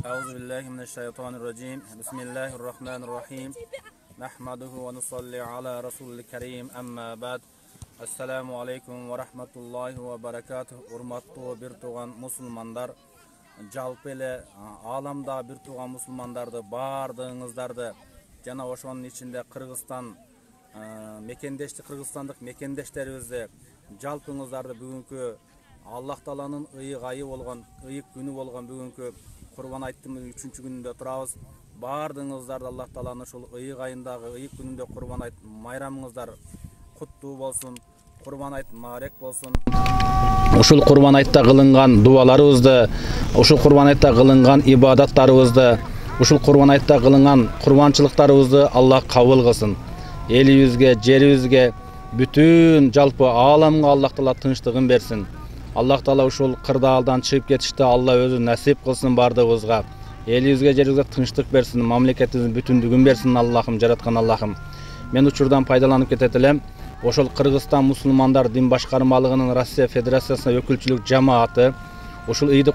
Euzubillahimineşşeytanirracim. Bismillahirrahmanirrahim. Nahmaduhu ve nusalli ala Resulil Kerim. Amma ba'd. Assalamu alaikum ve rahmetullahi ve berekatuh. Urmatlı bir tuğan musulmandar. Jalpı ele alamda bir tuğan musulmandardı bardığınızdardı. Jana oşonun içinde Kırgızstan mekendeşti, Kırgızstandık mekendeşlerimizi jalpыңыздарды bugünkü Allah Taala'nın ıyık ayı olgan, ıyık günü olgan bugünkü Kurban aytımın 3. gününde turabız. Bardığınızlarda Allah Taala'nın şol ıyık ayındагы ıyık gününde Kurban ayt mayramыңыздар kuttуу bolsun. Kurban ayt marek bolsun. Uşul Kurban aytта kılıngan dualarыбызды, uşul Kurban aytта kılıngan ibadatlарыбызды, uşul Kurban aytта kılıngan kurbançılıklarыбызды Allah kabul kılsın. Elibizge, jeribizge, bütün жалпы alamga Allah Taala тынчтыгын берсин. Allah Taala uşul kırdağdan çıkıp ketişte Allah özü nasip kılsın bardığımızga. Elibizge, jeribizge tınçlık bersin, mamleketimizin bütünlüğün bersin Allah'ım, jaratkan Allah'ım. Men uçurdan faydalanıp ketetilem. Oşol Kırgızstan Musulmandar Din Başkarmalığının Rossiya Federasyasına ökülçülük cemaatı oşul Idi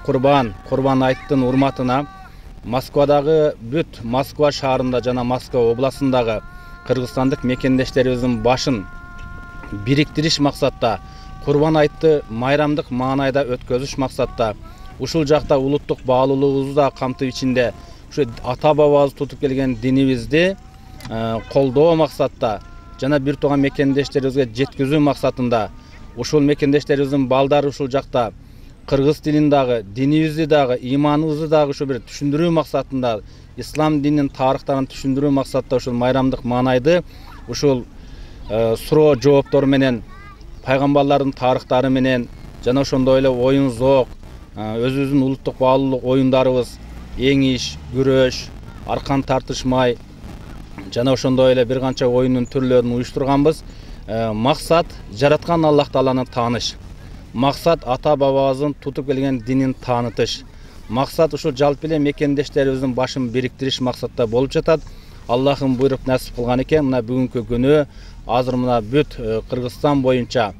Kurban ayttın urmatına Moskvadagı büt Moskva şaharında jana Moskva oblasındagı Kırgızstandık mekendeşlerimizin başın biriktiriş maksatта Kurban aytты mayramdık manayda ötközüş maksatта uşul jakta uluттuk bağlılığımızı da kamtıp içinde şu ata babamız tutup gelgen dinibizdi koldоо maksatта jana bir tuğan mekendeşlerimizge жеткизүү maksatında uşul mekendeşlerimizin baldары uşul jakta Kırgız dilindagi, dinibizdi dagı, imanыбызды dagı şu bir түшүндүрүү maksatında İslam dininin tarıhtarını түшүндүрүү maksatта uşul mayramdık manaydı uşul суроо жооптор менен пайгамбарлардын тарыхтары менен жана ошондой эле оюн зоок өзүбүздүн улуттук баалуулук оюндарыбыз эңиш, күрөш, аркан тартышмай жана ошондой эле бир канча оюндун түрлөрүн уюштурганбыз. Максат жараткан Аллах Тааланы тааныш. Максат ата бабабыздын тутуп келген динин таанытыш. Максат ушул жалпы эле мекендештерибиздин башын бириктириш максатта болуп жатат. Аллахым буйруп насип кылган экен. Мына бүгүнкү күнү азыр мына бүт Кыргызстан боюнча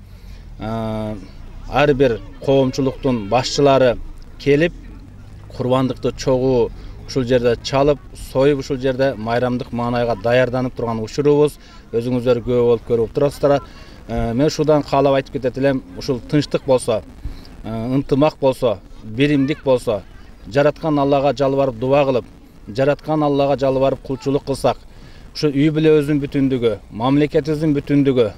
ар бир коомчулуктун башчылары келип курбандыкты чогуу ушул жерде чалып, союп ушул жерде майрамдык маанайга даярданып турган учурубуз. Өзүңүздөр күбө болуп көрүп турасыздар. Мен шудан каалап айтып кетет элем, ушул тынчтык болсо, ынтымак болсо, биримдик болсо, жараткан Аллага жалбарып дуа кылып, жараткан Аллага жалбарып кулчулук кылсак, ушу үй бүлөбүздүн бүтүндүгү, мамлекетибиздин бүтүндүгү,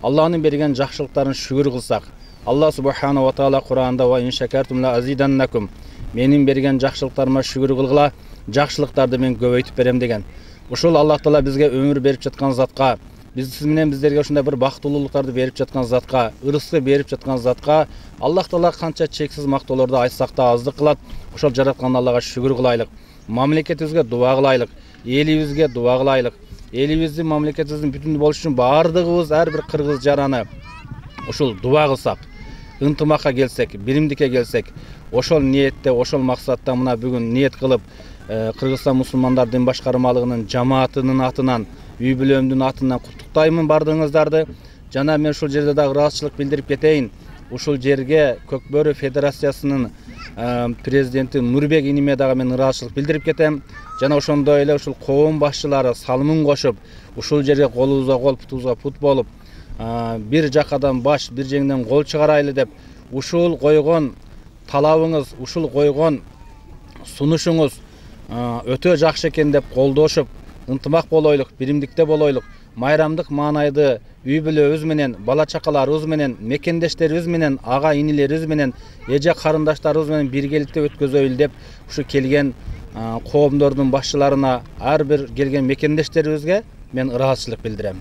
Алланын берген жакшылыктарын шүгүр кылсак, Алла субхана ва таала Кур'анда ва ин шакартум ла азиданнакум, менин берген жакшылыктарыма шүгүр кылгыла, жакшылыктарды мен көбөйтүп берем деген. Ушул Аллах Таала бизге өмүр берип жаткан затка, сиз менен биздерге ушундай бир бактылуулуктарды берип жаткан затка, ырыскы берип жаткан затка Аллах Таала канча чексиз мактоолорду айтсак да аздык кылат. Ошол жараткан Аллага шүгүр кылайлык. Мамлекетибизге дуа кылайлык, элибизге дуа кылайлык. Элибиздин, мамлекетибиздин бүтүн болуш үчүн баардыгыбыз ар бир кыргыз жараны ушул дуа кылсак, ынтымакка келсек, биримдикке келсек, ошол ниетте, ошол максатта мына бүгүн ниет кылып Кыргызстан Мусулмандар Дин Башкармалыгынын жамаатынын атынан, үй бүлөмдүн атынан куттуктаймын бардыгыңыздарды. Жана мен ушул жерде дагы ыраазычылык билдирип кетейин. Ушул жерге Көкбөрү Федерациясынын президенти Нурбек иниме дагы мен ыраазычылык билдирип кетем. Жана ошондой эле ушул коом башчылары салымын кошуп, ушул жерге колубузга кол, путубузга пут болуп, бир жакадан баш, бир жеңден кол чыгарайлы деп, ушул койгон талабыңыз, ушул койгон сунушуңуз өтө жакшы экен деп колдошуп, ынтымак болойлук, биримдикте болойлук, майрамдык маанайды үй бүлөбүз менен, бала чакаларыбыз менен, мекендештерибиз менен, ага инилерибиз менен, эже карындаштарыбыз менен биргеликте өткөзөйлү деп ушу келген коомдордун башчыларына, ар бир келген мекендештерибизге мен ыраазычылык билдирем.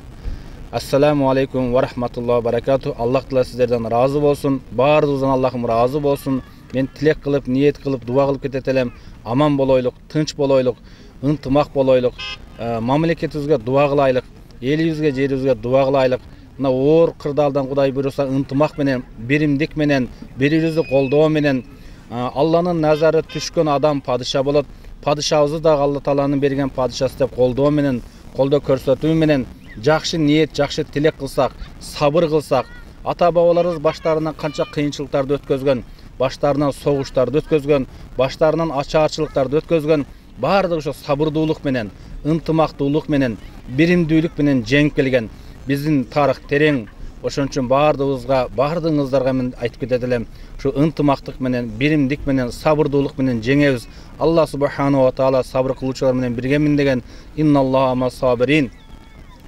Ассаламу алейкум ва рахматуллахи ва баракату. Аллах Таала сиздерден разы болсун. Баарыбыздан Аллахым разы болсун. Мен тилек кылып, ниет кылып, дуа кылып кетет элем. Аман болойлук, тынч болойлук, ынтымак болойлук, мамлекетибизге дуа кылайлык, элибизге, жерибизге дуа кылайлык. Мына оор кырдаалдан Кудай буйруса ынтымак менен, биримдик менен, бири-бирибизди колдоо менен Алланын назары түшкөн адам падыша болот. Падышабызды дагы Алла Тааланын берген падышасы деп колдоо менен, колдоо көрсөтүү менен жакшы ниет, жакшы тилек кылсак, сабыр кылсак, ата бабаларыбыз баштарынан канча кыйынчылыктарды өткөзгөн, баштарынан согуштарды өткөзгөн, баштарынан ачаарчылыктарды өткөзгөн, баардыгы ошо сабырдуулук менен, ынтымактуулук менен, биримдүүлүк менен жеңип келген. Биздин тарых терең. Ошон үчүн баардыгыңыздарга мен айтып кетет элем, ушу ынтымактык менен, биримдик менен, сабырдуулук менен жеңебиз. Алла субханаху ва таала сабыр кылуучулар менен биргемин деген. Инналлаха мас-сабирин.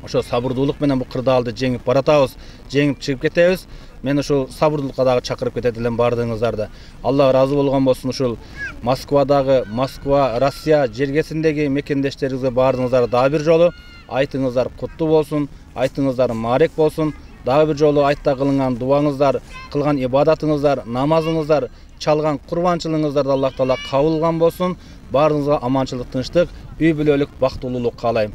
Ошо сабырдуулук менен бу кырдаалды жеңип баратабыз, жеңип чыгып кетебиз. Мен ушул сабырдуулукка дагы чакырып кетет элем баардыгыңыздарды. Алла ыраазы болгон болсун. Ушул Москва, Россия жергесиндеги мекендештерибизге баардыгыңыздар дагы бир жолу айтыңыздар куттуу болсун, айтыңыздар маарек болсун. Дагы бир жолу айтта кылынган дуаңыздар, кылган ибадатыңыздар, намазыңыздар, чалган курбанчылыгыңыздарды Аллах Таала кабыл кылган болсун. Баарыңызга аманчылык, тынчтык, үй бүлөлүк бактылуулук каалайм.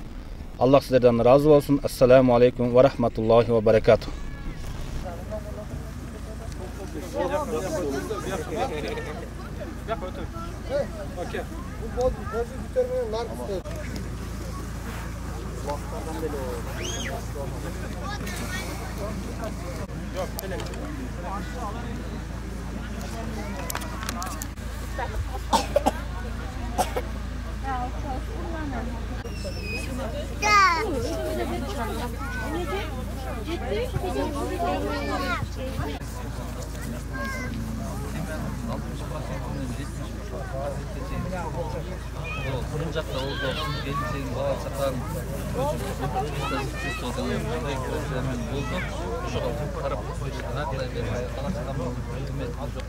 Аллах сиздерден разы болсун. Ассаламу алейкум ва рахматуллахи ва баракатух. Kurun jakta oldu, geleceğin bala çakan buldu. Şu karab koyuştan hatta bir bala çakan hükümet çok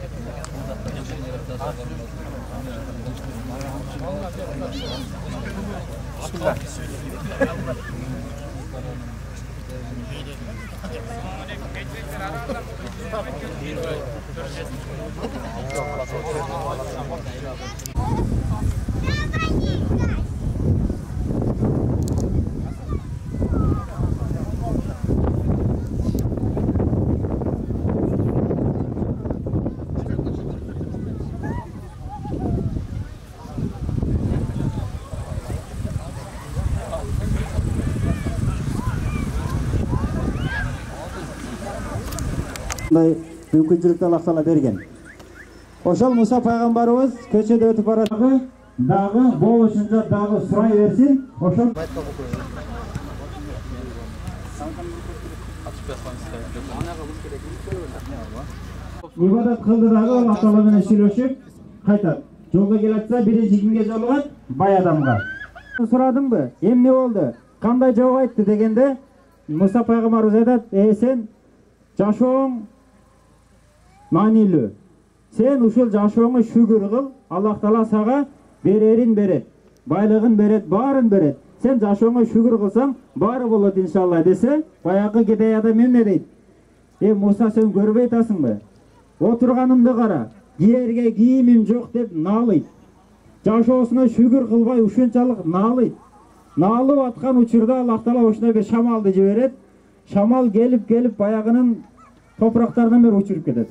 мүмкүнчүлүктү Аллах Таала берген. Ошол Муса пайгамбарыбыз көчөдө өтүп баратып дагы болушунча дагы сурай берсин. Ошол ибадат кылды дагы Аллах Таала менен сүйлөшүп кайтат. Жолдо келатса биринчи кимге жолугат? Бай адамга. Сурадыңбы? Эмне болду? Кандай жооп айтты дегенде Муса пайгамбарыбыз айтат: сен жашооң маанилүү. Сен ушул жашооңо шүгүр кыл, Аллах Таала сага берерин берет, байлыгын берет, баарын берет. Сен жашооңо шүгүр кылсаң, баары болот иншалла десе, баягы кедей адам эмне дейт? Муса, сен көрбөй атасыңбы? Отурганымды кара, кийерге кийимим жок деп наалыйт. Жашоосуна шүгүр кылбай ушунчалык наалыйт. Наалып аткан учурда Аллах Таала ошондой бир шамалды жиберет. Шамал келип баягынын топурактарынан бери учуруп кетет.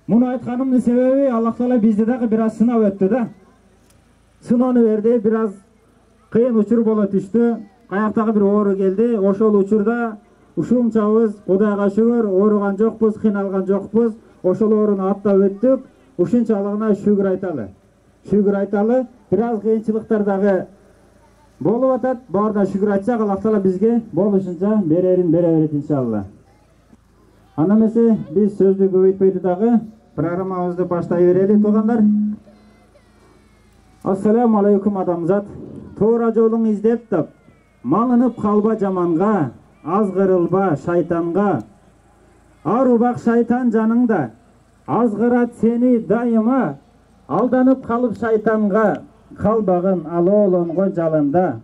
Муну айтканымдын себеби Аллах Таала бизди дагы бир аз сынап өттү да. Сыноону берди, бир аз кыйын учур боло түштү. Каяктагы бир оору келди. Ошол учурда ушунчабыз Кудайга шүгүр, ооруган жокпуз, кыйналган жокпуз. Ошол ооруну аттап өттүк. Ушунчалыгына шүгүр айталы. Шүгүр айталы. Бир аз кыйынчылыктар дагы болуп атат. Баарына шүгүр айтсак, Аллах Таала бизге болушунча берерин бере берет иншалла. Ана эмесе биз сөздү көбөйтпөйдү дагы программабызды баштай берели туугандар. Ассаламу алейкум адамзат. Туура жолуң издеп тап, малынып калба жаманга, азгырылба шайтанга. Арубак шайтан жаныңда, азгырат сени дайыма. Алданып калып шайтанга, калбагын алоолонго жалында.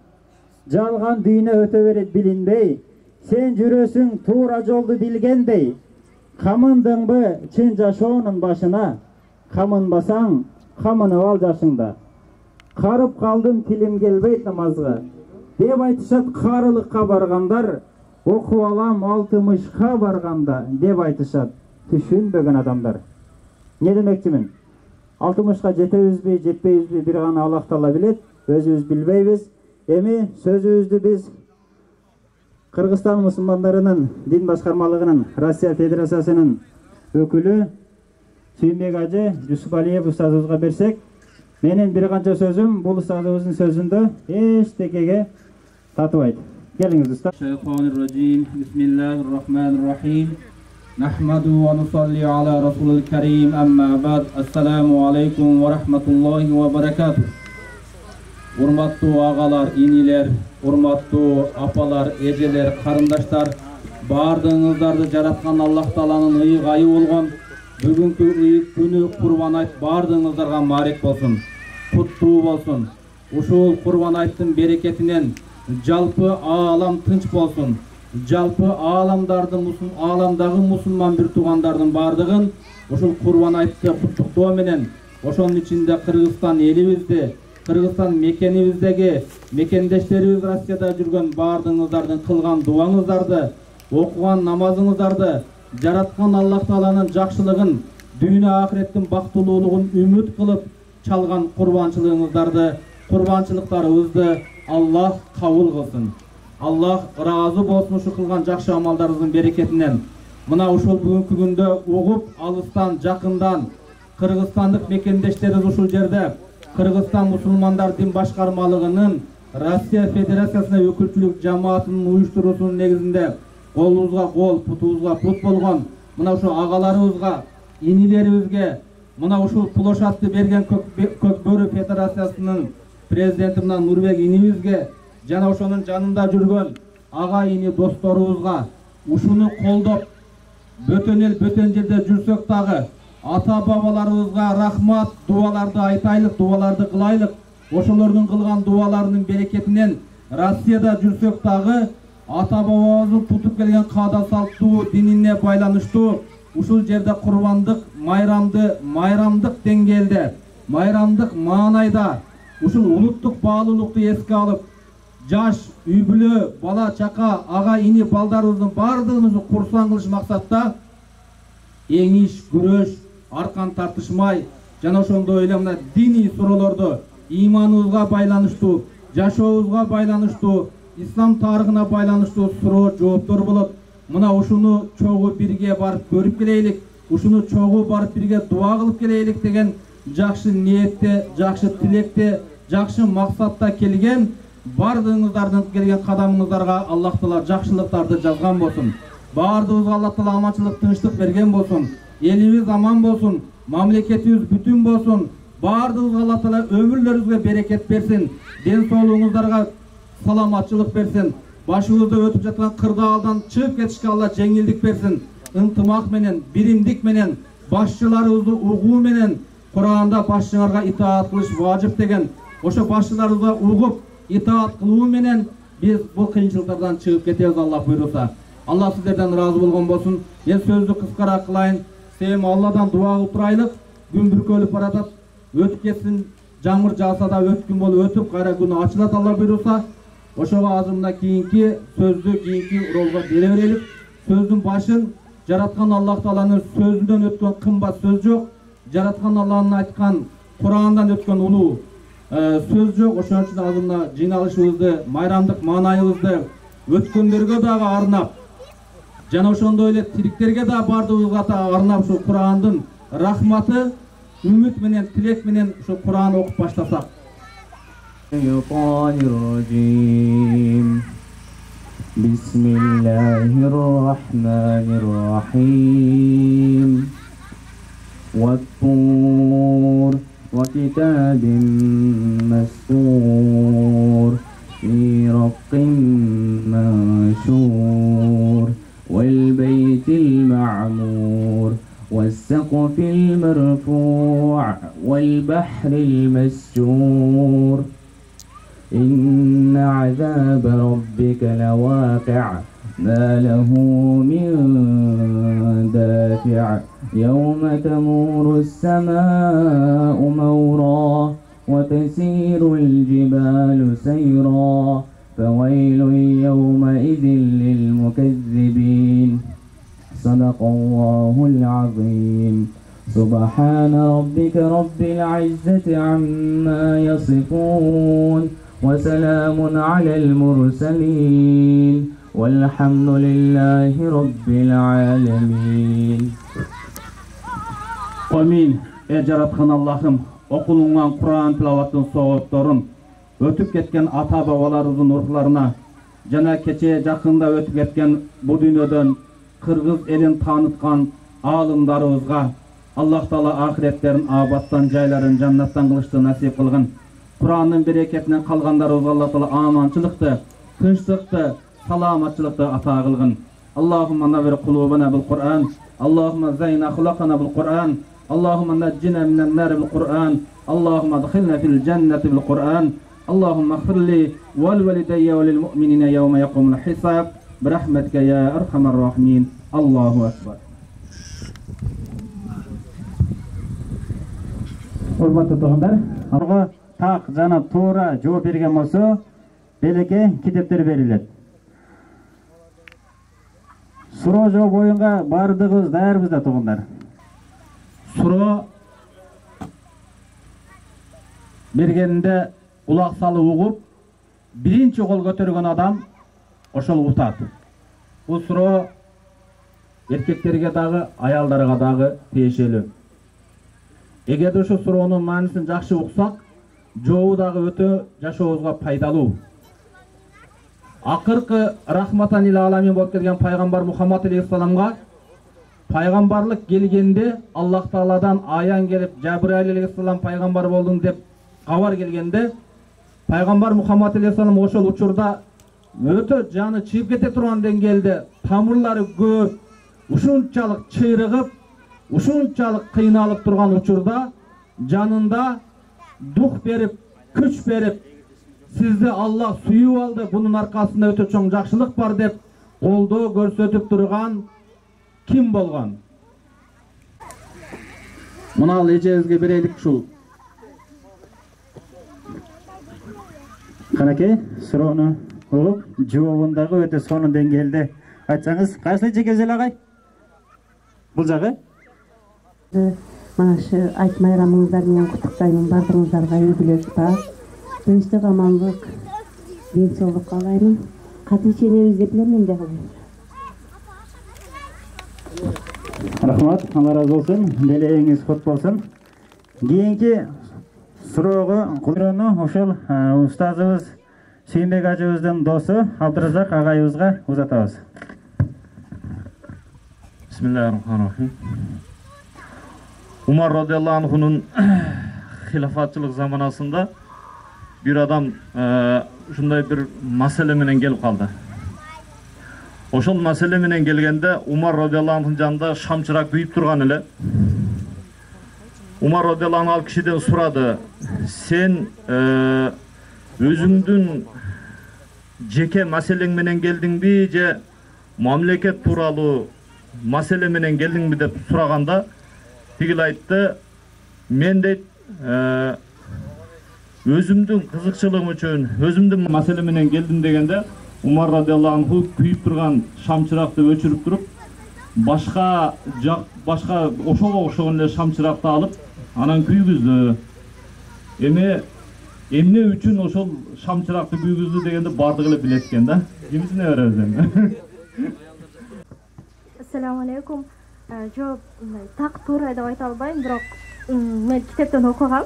Жалган дүйнө өтө берет билинбей, сен жүрөсүң туура жолду билгендей. Камындыңбы чын жашоонун башына, камынбасаң камынып ал жашыңда. Карып калдым тилим келбейт намазга, деп айтышат карылыкка баргандар. Окуп алам 60ка барганда, деп айтышат түшүнбөгөн адамдар. Не демекчимин? 60ка жетебизби, жетпейбизби бир гана Аллах Таала билет, өзүбүз билбейбиз. Эми сөзүбүздү биз Кыргызстан мусулмандарынын дин башкармалыгынын Россия Федерациясынын өкүлү Сүйінбек ажы Жүсіпалиев ұстазымызға берсек, менен бір қанша сөзім бұл ұстазымыздың сөзінде ештекеге татыбайды. Келіңіз ұстаз. Шайтанир-раджим. Бисмиллахир-рахманир-рахим. Нахмаду ва нусалли аля расулил карим. Амма бад. Ассаламу алейкум ва рахматуллахи ва баракатух. Урматтуу агалар, инилер, урматтуу апалар, эжелер, карындаштар, бардыгыңыздарды жараткан Аллах Тааланын ыйыгайы болгон бүгүнкү ыйык күнү Курбан айт бардыгыңыздарга маарек болсун, куттуу болсун. Ушул Курбан айттын берекетинен жалпы аалам тынч болсун. Жалпы ааламдагы мусулман бир туугандардын бардыгын ушул Курбан айтты куттуктоо менен, ошонун ичинде Кыргызстан элибизди, Кыргызстан мекенибиздеги мекендештерибиз Россияда жүргөн бардыгыңыздардын кылган дуаңыздарды, окуган намазыңыздарды, жараткан Аллах Тааланын жакшылыгын, дүйнө ахиреттин бактылуулугун үмүт кылып чалган курбанчылыгыңыздарды, курбанчылыктарыбызды Аллах кабыл кылсын. Аллах ыраазы болсун ушу кылган жакшы амалдарыңыздын берекетинен. Мына ушул бүгүнкү күндө угуп, алыстан, жакындан кыргызстандык мекендештерибиз ушул жерде Кыргызстан мусулмандар дин башкармалыгынын Россия Федерациясына өкүлчүлүк жамаатынын уюштуруусунун негизинде колубузга кол, путубузга пут болгон мына ушу агаларыбызга, инилерибизге, мына ушул площадьты берген Көкбөрү Федерациясынын президенти мына Нурбек инибизге жана ошонун жанында жүргөн ага ини досторубузга ушуну колдоп бөтөн эл бөтөн жерде жүрсөк дагы ата бабаларыбызга рахмат, дуаларды айтайлык, дуаларды кылайлык. Ошолордун кылган дуаларынын берекетинен Россияда жүрсөк дагы ата бабабыздын тутуп келген каада салттуу динине байланыштуу ушул жерде курбандык майрамдык деңгээлде, майрамдык маанайда ушул улуттук баалуулукту эске алып, жаш, үй бүлө, бала чака, ага ини балдарыбыздын бардыгыбызды курсан кылыш максатта эңиш, күрөш, аркан тартышмай, жана ошондой эле мына диний суроолорду иманыбызга байланыштуу, жашообузга байланыштуу, ислам тарыхына байланыштуу суроо жооптор болот. Мына ушуну чогуу бирге барып көрүп келейлик, ушуну чогуу барып бирге дуа кылып келейлик деген жакшы ниетте, жакшы тилекте, жакшы максатта келген бардыгыңыздардын келген кадамыңыздарга Аллах Таала жакшылыктарды жазган болсун. Бардыгыбызга Аллах Таала аманчылык, тынчтык берген болсун. Элибиз аман болсун, мамлекетибиз бүтүн болсун. Бардыгыбызга Аллах Таала өмүрлөрүбүзгө берекет берсин, ден соолугуңуздарга саламатчылык берсин. Башыбызда өтүп жаткан кырдаалдан чыгып кетишке Алла жеңилдик берсин. Ынтымак менен, биримдик менен, башчыларыбызды угуу менен Куранда башчыңарга итаат кылыш важип деген. Ошо башчыларыбызга угуп, итаат кылуу менен биз бул кыйынчылыктардан чыгып кетебиз, Аллах буйруса. Аллах сиздерден разы болгон болсун. Мен сөздү кыскараак кылайын. Сем Алладан дуа кылып турайлык. Күн бүркөлүп баратат. Өтүп кетсин. Жамыр жааса да өткүн болуп өтүп, кайра күн ачылат, Алла буйруса. Ошого азыр мына кийинки сөздү кийинки уролго бере берелик. Сөздүн башын жараткан Аллах Тааланын сөзүнөн өткөн кымбат сөз жок. Жараткан Аллахнын айткан Курандан өткөн улуу сөз жок. Ошон үчүн азыр мына жыйналышыбызды, майрамдык маанайыбызды өткөндөргө дагы арнап, жана ошондой эле тириктерге да бардыгыбызга арнап ушу Курандын рахматы, үмүт менен, тилек менен ушу Куран окуп баштасак. Bismillahirrahmanirrahim. والطور وكتاب مسطور في رق منشور والبيت المعمور والسقف المرفوع والبحر المسجور إن عذاب ربك لواقع ما له من دافع يوم تمور السماء مورا وتسير الجبال سيرا فويل يومئذ للمكذبين صدق الله العظيم سبحان ربك رب العزة عما يصفون وسلام على المرسلين والحمد لله رب العالمين. Amin. Jaratkan Allah'ım, okulungan Kur'an tilavatın soğuttorun, ötüp ketken ata babalarımızın ruhlarına, jana keçe jakında ötüp ketken bu dünyadan Kırgız elin tanıtkan alımlarımızga Allah Taala ahiretlerin abattan jayların jannattan kılıştı nasip kılgın. Kur'an'ın bereketinden kalganlarımızga Allah Taala amançılıktı, tınçlıktı, salamatçılıktı ata kılgın. Allahumma nawwir qulubana bil Kur'an, Allahumma zayn akhlaqana bil Kur'an, Allahumma najjina minan nar bil Kur'an, Allahumma adkhilna fil jannati bil Kur'an. Allahumma ighfirli wal walidayya ve lil mu'minina yawma yaqumul hisab birahmetika ya erhamer rahimin. Allahu ekber. Hurmatly dostlar, arga tak jana to'g'ri javob bergan bo'lsa, beleki kitaplar berilet. So'rov javob o'yinga bardığız dayarbizda dostlar. So'rov bergende ulaq salı uğup, birinci kol götürgen adam oşol utat. Bu so'rov erkeklerge dağı, ayallarga dağı teşeli. Egerde şu so'rovnun ma'nisin жақсы uqsak, жообу дагы өтө жашообузга пайдалуу. Акыркы рахматан ил аламин болуп келген пайгамбар Мухаммад алейхиссаламга пайгамбарлык келгенде Аллах Тааладан аян келип, Жабраил алейхиссалам пайгамбар болдуң деп кабар келгенде, пайгамбар Мухаммад алейхиссалам ошол учурда өтө жаны чыйып кете турган деңгээлде тамырлары көп, ушунчалык чыйрыгып, ушунчалык кыйналып турган учурда жанында дух берип, күч берип, сизди Аллах сүйүп алды, бунун аркасында өтө чоң жакшылык бар деп колдоо көрсөтүп турган ким болгон? Мына эжебизге берелик ушул. Канакей, суроону угуп, жообун дагы өтө сонун деңгээлде айтсаңыз, кайсы жекезел агай? Бул жагы? Mana şu ayt bayramыңыздар менен куттуктаймын, бардыгыңыздарга үлгүлөк баш, тынчтык, амандык, денсаулык каалаймын. Катышенебиз деп элем менде кылып. Рахмат, Allah razı olsun. Dileğiniz kut olsun. Keyinki suroğu kudurunu ошол устазыбыз Сүйүнбек ажыбыздын досу Абдыразак агайыбызга узатабыз. Bismillahirrahmanirrahim. Umar radıyallahu anh'unun hilafatçılık zamanasında bir adam şunday bir mesele menen gelip kaldı. Oşol mesele menen gelgende Umar radıyallahu anh'ın janında şamçırak büyüp durgan ele. Umar radıyallahu anh al kişiden suradı. Sen özüңdүн jeke meseleň menen geldingbi je mamleket tuuralı mesele menen geldingbi dep suraganda Tigil aytты, men deyt özümdün kızıkçılığım üçün, özümdün mesele menen geldim degende Umar radıyallahu anh'u kүйüp turgan şamçıraktı öçürüp durup başka oşoğa oşoğun ele şamçıraktı alıp anan küygüzdü. Emne üçün oşol şamçıraktı küygüzdü degende bardığıyla biletken da. Kimisi ne veririz emne? Assalamu alaikum. Жооп так туура деп айта албайм, бирок мен китептен окугам.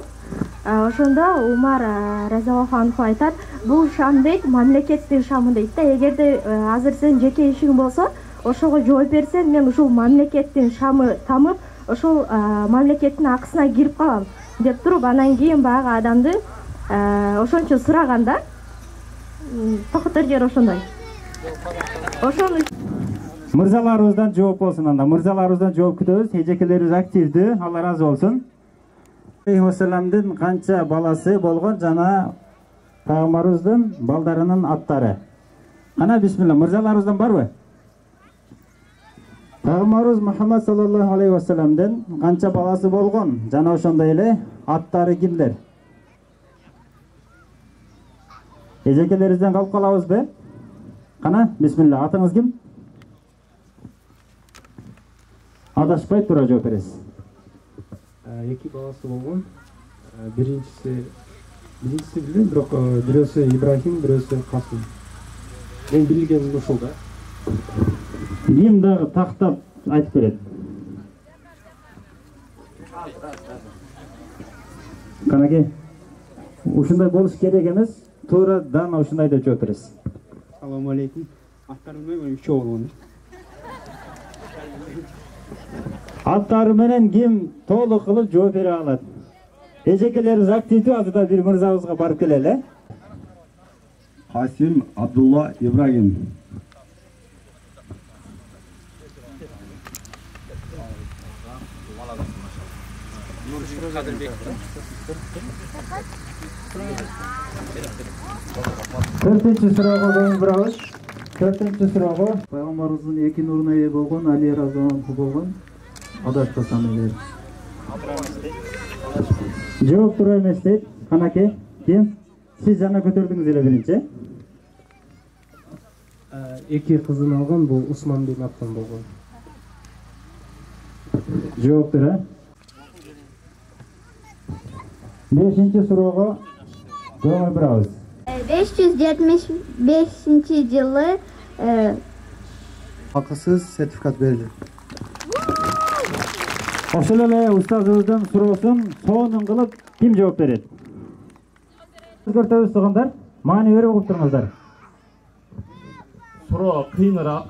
Ошондо Умар разияллаху анху айтат, бул шам дейт, мамлекеттин шамы дейт да. Эгерде азыр сен жеке ишиң болсо, ошого жооп берсең, мен ушул мамлекеттин шамы тамып, ошол мамлекеттин акысына кирип калам деп туруп, анан кийин баягы адамды ошончо сураган да. Токотор жер ошондой. Ошону Mırzalarımızdan cevap olsun anda. Mırzalarımızdan cevap kütüyoruz. Hecekelerimiz aktifdi. Allah razı olsun. Aleyhisselam'dın kança balası bolgon jana Peygamberimizdin baldarının atları. Ana bismillah. Mırzalarımızdan var mı? Peygamberimiz Muhammed sallallahu aleyhi ve sellem'din kança balası bolgon jana oşonda ele atları kimler? Hecekelerinizden kalıp kalabız be. Ana bismillah. Atınız kim? Adaşpay тура жооп бересиз. Эки баласы болгон. Биринчиси билем, бирок бирөөсү Ибрахим, бирөөсү Касым. Мен билгеним ушул да. Ким дагы тактап айтып берет. Канаке, ушундай болуш керек эмес. Туура дана ушундай деп жооп бересиз. Assalomu alaykum. Аттарым менен 3 болгон. Аттары менен ким толук кылып жооп бере алат? Эжекелерибиз активдүү, азырда бир мырзабызга барып келели. Касим Абдулла Ибрагим. Төртүнчү суроого көңүл бурабыз. Төртүнчү суроого пайгамбарыбыздын эки нуруна ээ болгон Али разияллаху болгон адашпасам эле. Жооп туура эмес дейт. Канаке, ким? Сиз жана көтөрдүңүз эле биринчи. Эки кызын алган бул Усман бин Аффан болгон. Жооп туура. Бешинчи суроого көңүл бурабыз. 575-жылы Акысыз сертификат берилди. Ошол эле устазыбыздын суроосун сонун кылып ким жооп берет? Өзгөртөбүз туугандар. Маани берип окуп туруңуздар. Суроо кыйыныраак.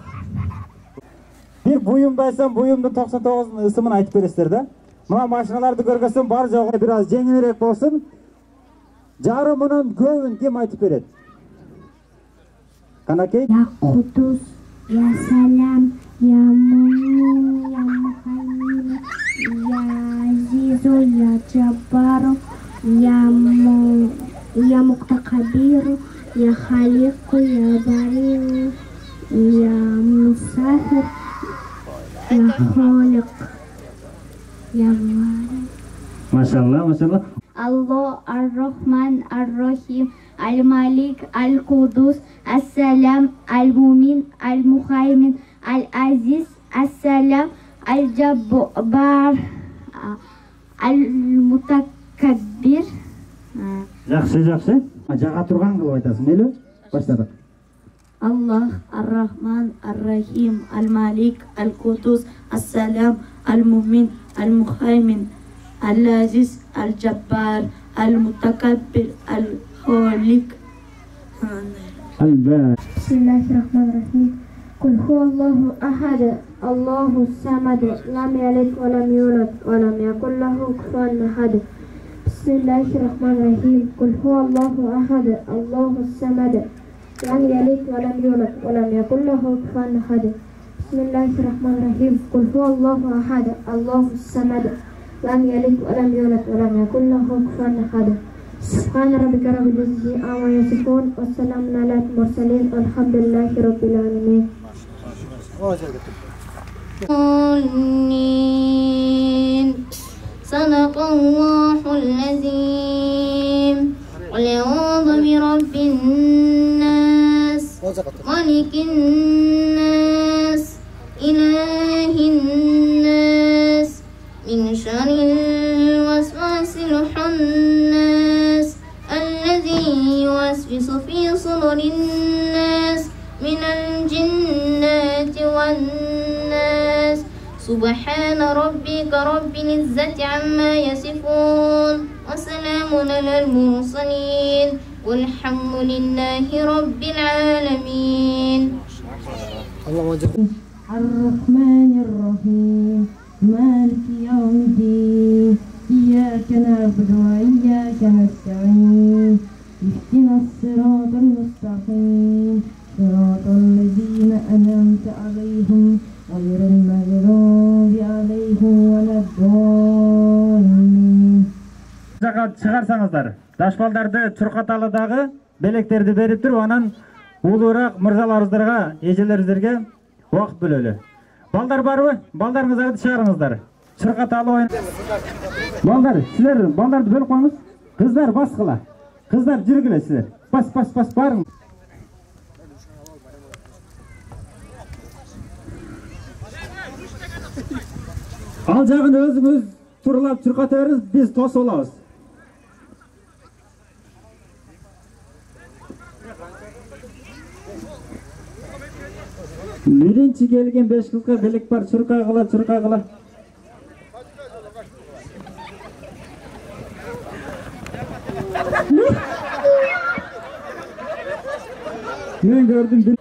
Бир буюм байсам, буюмдун 99 ысымын айтып бересиздер да. Мына машиналарды көргөсөм бар жогу бир аз жеңилирээк болсун. Жарымынын көбүн ким айтып берет? Канаке? Я Кудус, я Салям, я Мумин, я Мухаммин, я Азизу, я Джабару, я Муктакабиру, я Халику, я Барину, я Мусафир, я Холик, я Варик. Машалла, машалла. Allah Ar-Rahman Ar-Rahim Al-Malik Al-Qudus As-Salam Al-Mumin Al-Muhaymin Al-Aziz As-Salam Al-Jabbar Al-Mutakabbir. Жакшы, жакшы. Жага турган кылып айтасың, мейлі? Баштадык. Allah Ar-Rahman Ar-Rahim Al-Malik Al-Qudus As-Salam Al-Mumin Al-Muhaymin Al-Aziz Al-Jabbar Al-Mutakabbir Al-Khaliq. Bismillahirrahmanirrahim. Qul huwallahu ahad, Allahu samad, lam yalid wa lam yulad wa lam yakul lahu kufuwan ahad. Bismillahirrahmanirrahim. Qul huwallahu ahad, Allahu samad, lam yalid wa lam yulad wa lam yakul lahu kufuwan ahad. Bismillahirrahmanirrahim. Qul huwallahu ahad, Allahu samad, lam yalid wa lam yulad wa lam yakul lahu kufuwan ahad. Subhana rabbika rabbil izzati amma yasifun wa salamun alal mursalin walhamdulillahi rabbil alamin. Sadaqallahul azim. Qul a'udhu bi rabbin nas, malikin nas, ilahin nas, min syarril waswasil khannas, alladzi yuwaswisu fi sudurin nas, minal jinnati wan nas. Subhana rabbika rabbil izzati amma yasifun wa salamun alal mursalin walhamdulillahi rabbil alamin. Ar-Rahmanir Rahim Maliki yawmiddin Iyyaka na'budu wa iyyaka nasta'in Ihdinas siratal mustaqim Siratal ladzina an'amta 'alaihim ghairil maghdubi 'alaihim waladdallin. Жага чыгарсаңыздар. Дашпалдарды чуркаталыдагы белектерди берип туруп, анан улуураак мырзаларыбыздарга, эжелерибиздерге убакыт бөлөлү. Балдар барбы? Балдарыңыздарды чыгарыңыздар. Чуркаталы оюн. Балдар, силер балдарды бөлүп коюңуз. Кыздар баскыла. Кыздар жүргүлө силер. Бас барың. Ал жагын өзүңүз турлап чурката бериңиз, биз тосуп алабыз. Биринчи келген 5 кызга белек бар, чуркагыла. Men gördüm.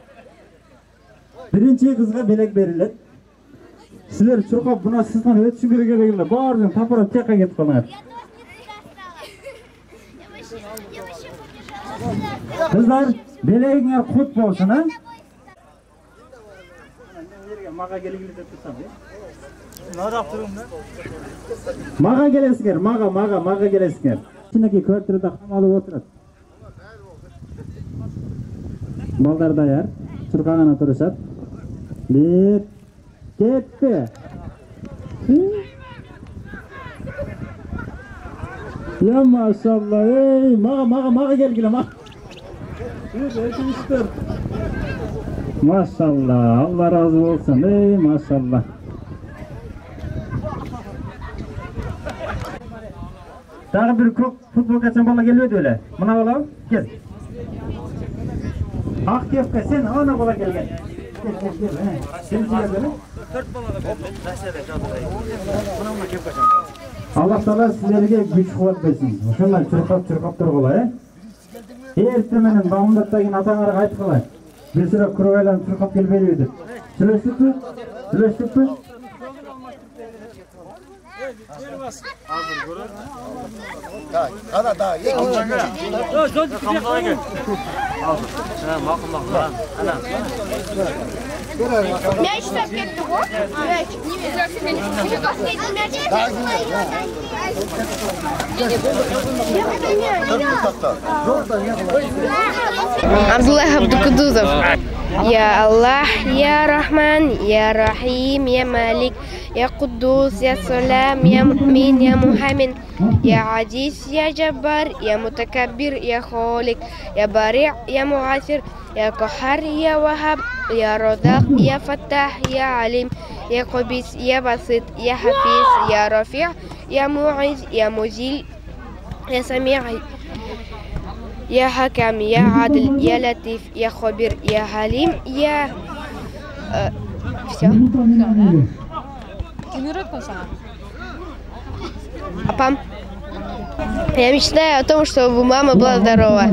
Birinci kızga belek verilir. Sizler çurkap buna sizden ötüşü gerekirler. Bağırın tapırıp tekrar git kalır. Kızlar beleğinler kut bolsun ha. Maga geligini de tutsam ya. Narap durumda. Maga gelesizler, maga gelesizler. İçindeki kvartirde hamalı oturur. Balдар dayar, çurkağına turuşat. Bir, ketdi. Ya maşallah, ey, maga gelgile, maga. Maşallah, Allah razı olsun, ey maşallah. Daha bir futbol kaçan bala geliyordu öyle. Buna olalım, gel. Aktifka sen ana bola gelgen. Gel. Sen gel böyle. 4 bala da Allah Taala sizlerge güç kuvvet versin. Şundan çırpap turib olay. Ertemenen bağımdattagın ataňara aytqylay. Bir süre kuruvelan çırpap gelbeydi. Süleşipmi? Da. Мяч там кетти го? Мяч. Абдуллах Абдукудузов. Я Аллах, я Рахман, я Рахим, я Малик, я Кудус, я Салам, я Мумин, я Мухаммин, я Азиз, я Джаббар, я Мутакаббир, я Халик, я Бари', я Му'асир, يا قهار يا وهاب يا رزاق يا فتاح يا عليم يا قبيس يا بسيط يا حفيظ يا رفيع يا معز يا مجيل يا سميع يا حكم يا عادل يا لطيف يا خبير يا حليم يا все. Апам, я мечтаю о том, чтобы мама была здорова.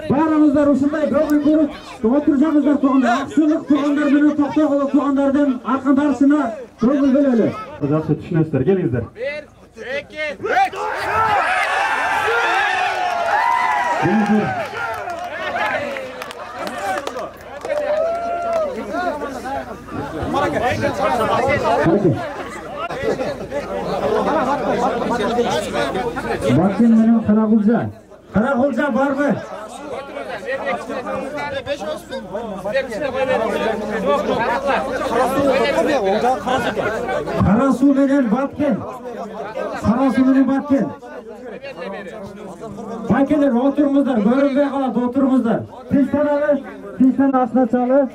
Barımızlar uşunday göğül görüp, oturacağımızlar tuğanlar, aksılık tuğanlar beni tokta kılıp tuğanlardan arkandarsına göğül böleli. Hocası düşünesizler, gelinizler. 1, 2, 3! Gelinizler. Bakın benim Karagulca. Karagulca var mı? Karasu benen batken. Karasu benen batken. Bakeler oturmuzlar, görünmeye kalat oturmuzlar. Pişten asla çalı.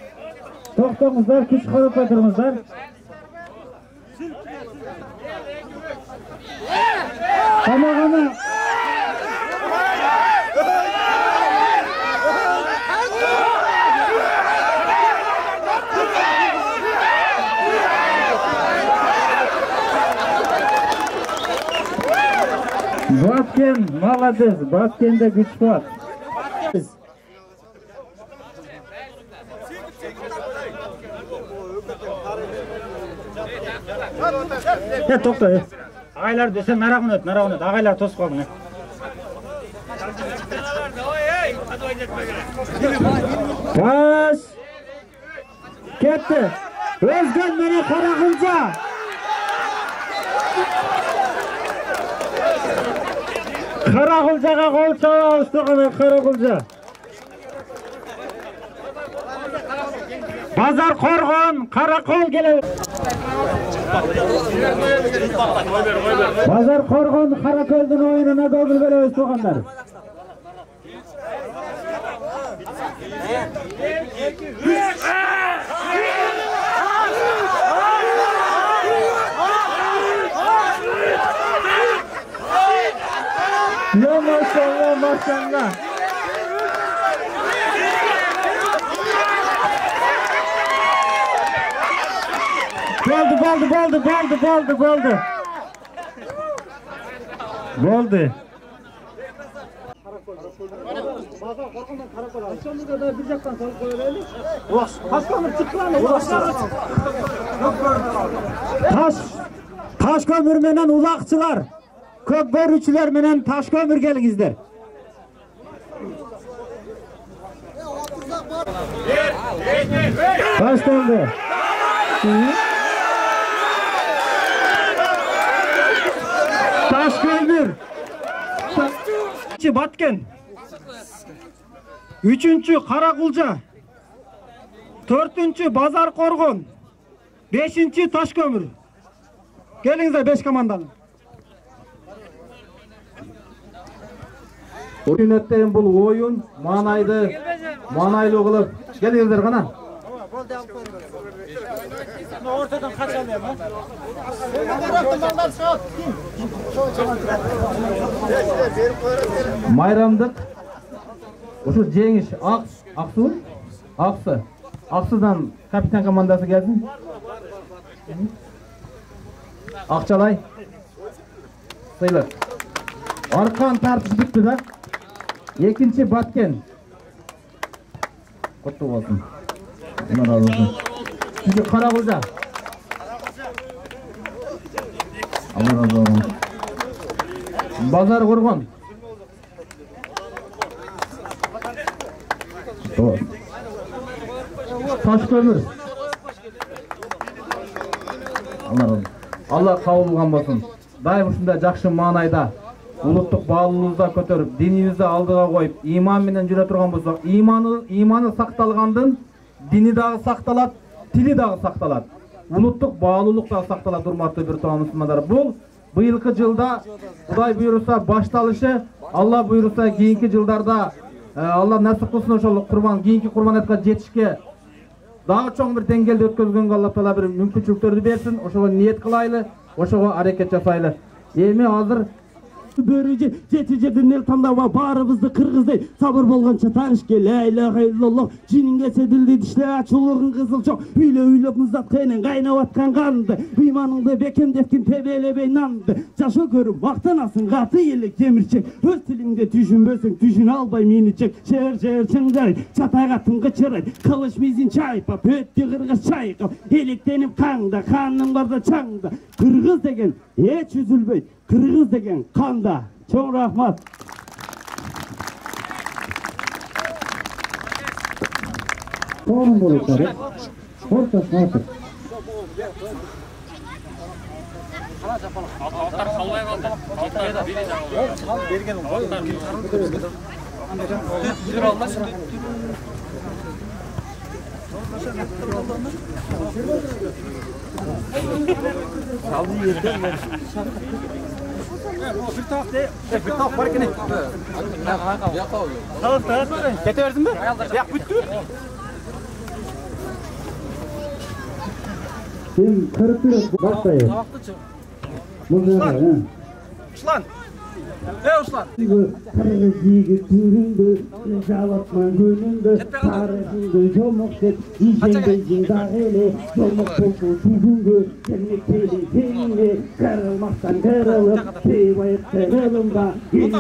Toktamızlar, küçük kalıp oturmuzlar. Tamamını. Batken, молодец, Batken'de güç var. Ya tokta ya. Ağaylar desen narağın öt, ağaylar toz kalın. Baş! Ketdi! Özgen beni Karagulca! Karagulcaga kol çalabız to'g'ri Karagulca. Bazar Qorg'on, Qarakol keladi. Bazar Qorg'on, Qarakolning o'yinini do'bil beramiz to'g'anlar. Ya maşallah, maşallah. Bo'ldi. Taş kömür menen ulaqçılar, köp börüçüler menen taş kömür gelingizler. Başlandı. Taş kömür. Batken. 3-cü Karakulca. 4-cü Bazar Korgon. 5-ci taş kömür. Gelingizler 5 komandanın. Hürmetlerim bu oyun manaylı kılıp gelingizler kana. Ortadan kaçalım ha. Mayramdık. Oşu Cengiz Aksu'dan kapitan komandası gelsin. Akçalay. Sayılır. Arkan tartış bitti de. 2-ci Batken. Kutlu olsun. Allah razı olsun. 3-cü Karakulca. Allah razı olsun. Bazar Korgon. Taş kömür. Allah razı olsun. Allah kabul bolsun. Daim ушундай жакшы маанайда улуттук баалуулугубузда көтөрүп, динибизди алдыга коюп, иман менен жүрө турган болсок, иманы сакталгандын дини дагы сакталат, тили дагы сакталат. Улуттук баалуулук дагы сакталат, урматтуу бир тууган мусулмандар. Бул быйылкы жылда Кудай буйруса башталышы, Алла буйруса кийинки жылдарда Алла насип кылсын ошол кийинки курбан айтка жетишке дагы чоң бир деңгээлде өткөзгөнгө Алла Таала бир мүмкүнчүлүктөрдү берсин. Ошого ниет кылайлы, ошого аракет жасайлы. Эми азыр бөрү жети жерден эл тандабы баарыбызды кыргыздай сабыр болгончо тагышке ла иляха иллаллах жининге седилди дишле ачуулугун кызылчок үйлөп муздатка энен кайнап аткан канды ыйманыңды бекемдеттин тебелебей нанды жашоо көрүп мактанасың каты элек темирчек өз тилиңде түшүнбөсөң түшүнө албай мени чек шер чыңжайт чатайгаттын кычырайт кылыч мизин чайпап өттү кыргыз чайкап электенип каңда канның барда чаңда кыргыз деген эч үзүлбөйт Kırgız деген kanda. Çok rahmat. Doğru bulutları. Orta sınıfı. Bir tak var ki ne? Getirdim mi? Yak bitti. Sen kırıtıyor başlayın. Bunlar ha. Uslan. Uslan. Kırgız yigit türündü, javatman gönündü, tarihinde jomok dep, işende jindagele, jomok boldu tugüngü, seninle kırılmaktan kırılıp, teybayıp kırılımda,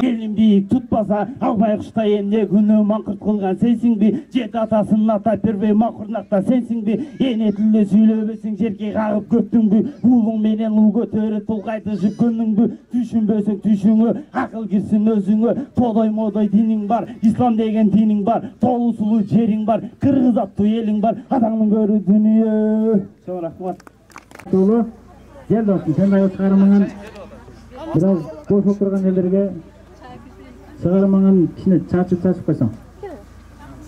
elim biyik tutmasa, albayık şutayende günü mankırt kılgan sensin bi, jet atasının ata pervey makurnakta sensin bi, enetille süylöbesing jerke kağıp köptün bi, ulun menen ul götörü tulgaytışıp gönlün bi, düşünbösöng düşünü, akıl girsin özüngө, тодай модай диниң бар, ислам деген диниң бар, толу сулуу жериң бар, кыргыз аттуу элиң бар, атаңдын көрү дүнүйө. Чоң рахмат. Толу жер достум, сен дагы чыгармаңан бираз бош отурган элдерге чыгармаңан кичине чачып койсоң.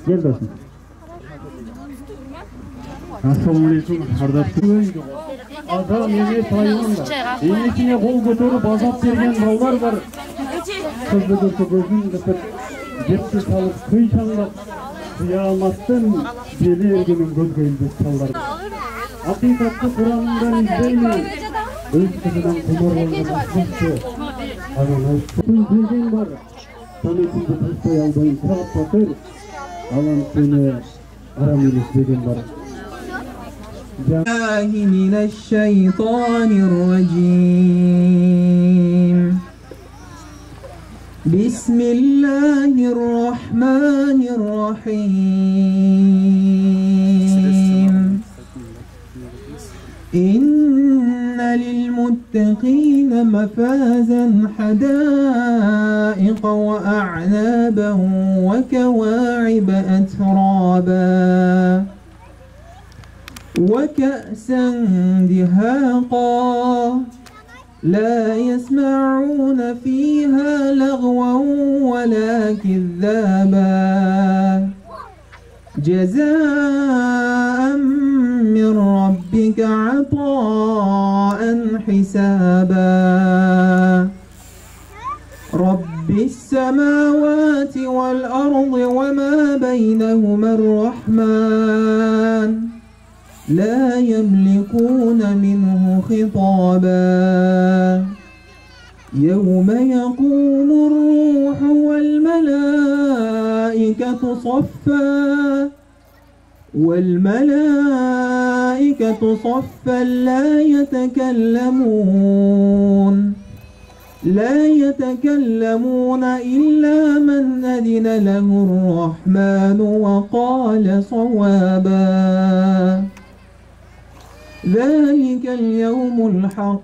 Жер достум. Assalamu alaikum, ардактуу. Адам эме тайганда, энесине кол көтөрүп азап берген балдар бар. Kızdı durdu gözün kıpırt, cepsi salıp kıyşanlap, kıyamazsın beli ergenin göz göğünde çallar. Hakikatlı Kur'an'dan izleyme, öz kızından kumar olmadan kızdı. Anan olsun bilgen var, tanıtında kızdı albayı kağıt batır, alan seni aram ilis bilgen var. Mineşşeytanirracim. بسم الله الرحمن الرحيم إن للمتقين مفازا حدائق وأعنابا وكواعب أترابا وكأسا دهاقا لا يسمعون فيها لغوا ولا كذابا جزاء من ربك عطاء حسابا رب السماوات والأرض وما بينهما الرحمن لا يملكون منه خطابا يوم يقوم الروح والملائكة صفا لا يتكلمون إلا من أذن له الرحمن وقال صوابا ذلك اليوم الحق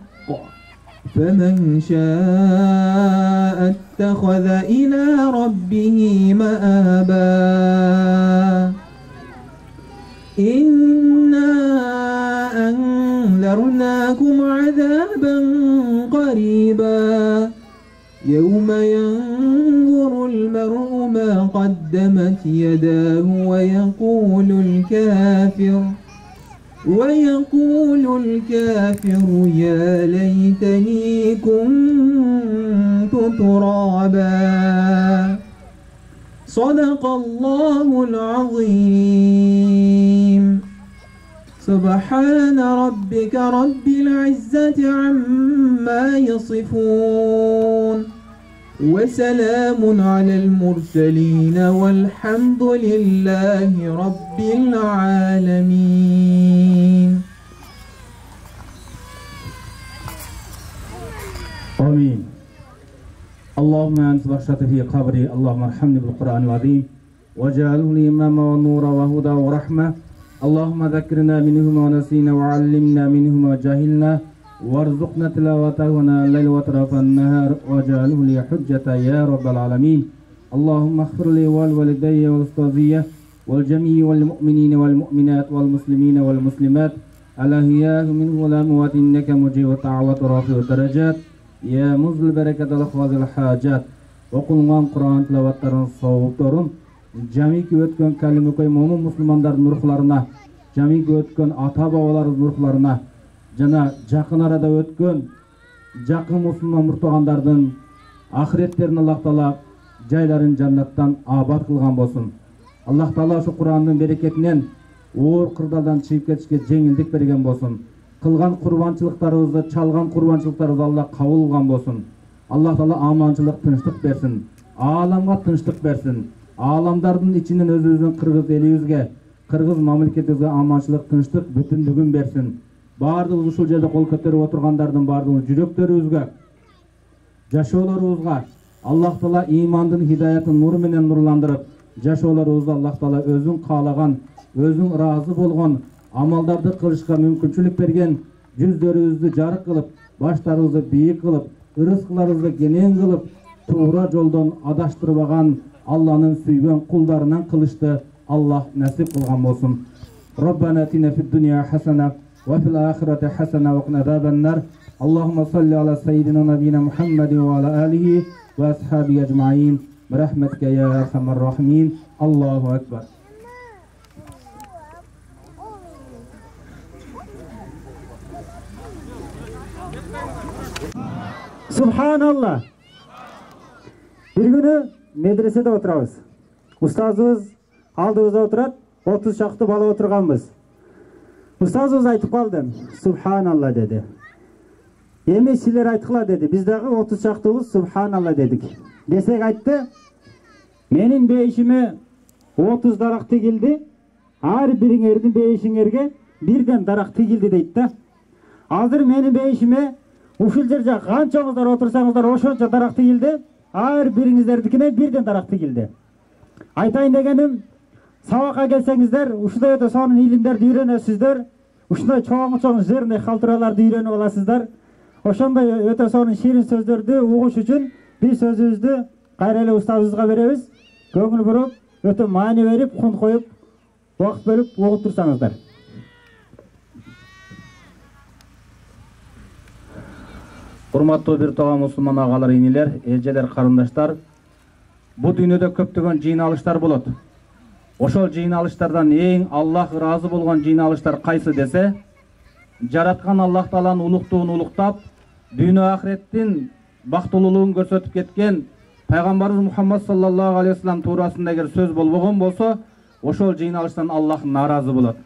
فمن شاء اتخذ إلى ربه مآبا إنا أنذرناكم عذابا قريبا يوم ينظر المرء ما قدمت يداه ويقول الكافر يا ليتني كنت ترابا صدق الله العظيم سبحان ربك رب العزة عما يصفون وسلام على المرسلين والحمد لله رب العالمين آمين. اللهم أنت بخشت في قبري اللهم ارحمني بالقرآن العظيم واجعله لي إماما ونورا وهدى ورحمة اللهم ذكرنا منهما ونسينا وعلمنا منهما وجاهلنا وارزقنا تلاوته الليل وأطراف النهار واجعله لي حجة يا رب العالمين اللهم اغفر لي والوالدي والأستاذية والجميع والمؤمنين والمؤمنات والمسلمين والمسلمات الأحياء منهم والأموات إنك مجيب الدعوات ورافع الدرجات يا مزل بركة الأخوات الحاجات وقلنا Kur'an tilavatların savuptorun jamiki ötken kalimi koy mo'min musulmonlarning ruhlarına jamiki ötken ata babalarımız ruhlarına jana жақын arada ötken жақын musulmon murtagandardын ahiretlerini Allah Taala жайларын jannatdan abad kılgan bolsun. Allah Taala şu Kur'an'ın bereketinden uğur kırdaldan çıkıp ketişke жеңилдик bergen bolsun. Kılgan kurbançılıklarımızda, çalgan kurbançılıklarımızda Allah kabul kılgan bolsun. Allah Taala amançılık, tınçlık bersin. Alamga tınçlık bersin. Alamdardın içinden özümüzün Kırgız elibizge, Kırgız mamleketibizge amançılık, tınçlık, bütünlügün bersin. Bardığımız uşul жерде kol көтеріп отырғандардың бардығын жүректерибизге, жашоолорубузга Allah Taala имандын хидаяты нуру менен нурландырып, жашоолорубузду Allah Taala өзүң каалаган, өзүң ыраазы болгон амалдарды кылышка мүмкүнчүлүк берген, жүздөрүбүздү жарык кылып, баштарыбызды бийик кылып, ырыскыларыбызды кенен кылып, туура жолдон адаштырбаган Алланын сүйгөн кулдарынан кылышты Allah насип кылган болсун. Rabbana atina fid dunya hasana وفي الآخرة حسنة وقنا عذاب النار اللهم صل على سيدنا نبينا محمد وعلى آله وأصحابه أجمعين برحمتك يا أرحم الراحمين الله أكبر Subhanallah. Bir günü medresede oturabız. Ustazımız aldığımızda oturat, 30 şaktı bala oturganбыз. Ustazımız aytıp kaldı. Subhanallah dedi. Emi siler aytıkla dedi. Biz dağı 30 şaktığımız Subhanallah dedik. Desek ayttı. Menin beyişime 30 darak tigildi. Her biriңердин beyişiңерге birden darak tigildi deydi da. Hazır menin beyişime ушул жерде канчаңыздар отурсаңыздар ошончо дарак тигилди. ар бириңиздердикине бирден дарак тигилди. Айтайын дегеним, сабакка келсеңиздер, ушундай өтө сонун илимдерди үйрөнөсүздөр, ушундай чоң жырный калтыраларды үйрөнүп аласыздар. Ошондой өтө сонун ширин сөздөрдү угуш үчүн биз сөзүбүздү кайра эле устазыбызга беребиз. Көңүл буруп, өтө маани берип, кун коюп, убакыт бөлүп угуп турсаңыздар. Урматтуу бир тога мусулман агалар, инилер, эжелер, карындаштар, бу дүйнөдө көптөгөн жыйналыштар болот. Ошол жыйналыштардан эң Аллах ыраазы болгон жыйналыштар кайсы десе, жараткан Аллах Тааланын улуктугун улуктап, дүйнө ахиреттин бактылуулугун көрсөтүп кеткен пайгамбарыбыз Мухаммад саллаллаху алейхи вассалам туурасында эгер сөз болбогон болсо, ошол жыйналыштан Аллах нааразы болот.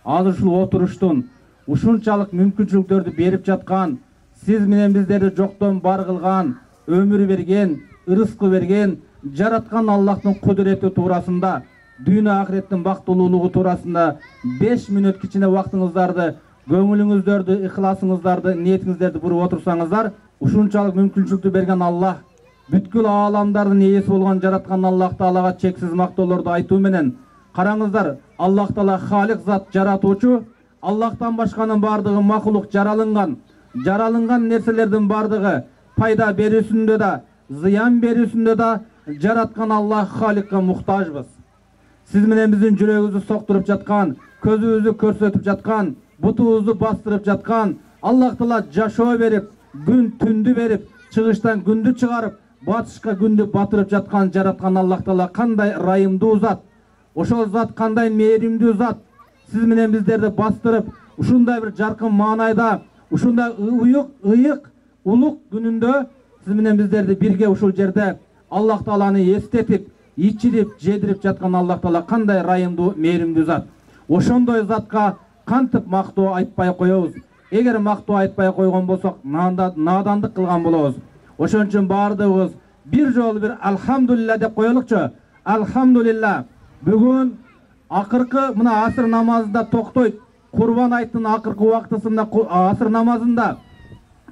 Азыр ушул отуруштун ушунчалык мүмкүнчүлүктөрдү берип жаткан, сиз менен биздерди жоктон бар кылган, өмүр берген, ырыскы берген, жараткан Аллахтын кудурети туурасында, дүйнө ахиреттин бактылуулугу туурасында 5 мүнөт кичине убактыңыздарды, көңүлүңүздөрдү, ихласыңыздарды, ниетиңиздерди буруп отурсаңыздар, ушунчалык мүмкүнчүлүктү берген Аллах, бүткүл ааламдардын ээси болгон жараткан Аллах Таалага чексиз мактоолорду айтуу менен, караңыздар, Аллах Таала Халик зат, жаратуучу, Аллахтан башканын бардыгы макулук жаралынган нерселердин бардыгы пайда берүүсүндө да, зыян берүүсүндө да жараткан Аллах Халикке муктажбыз. Сиз менен биздин жүрөгүбүздү соктуруп жаткан, көзүбүздү көрсөтүп жаткан, бутубузду бастырып жаткан, Аллах Таала жашоо берип, күн түндү берип, чыгыштан күндү чыгарып, батышка күндү батырып жаткан жараткан Аллах Таала кандай райымдуу зат, ошол зат кандай мээримдүү зат, сиз менен биздерди бастырып, ушундай бир жаркын маанайда, ушундай ыйык, улук күнүндө сиз менен биздерди бирге ушул жерде Аллах Тааланы эстетип, ичирип, жедирип жаткан Аллах Таала кандай райымдуу, мээримдүү зат. Ошондой затка кантип мактоо айтпай коебуз? Эгер мактоо айтпай койгон болсок, наадандык кылган болобуз. Ошон үчүн бардыгыбыз бир жолу бир алхамдулилла деп коелукчу. Алхамдулилла. Бүгүн акыркы мына асыр намазында токтойт. Курбан айттын акыркы убактысында асыр намазында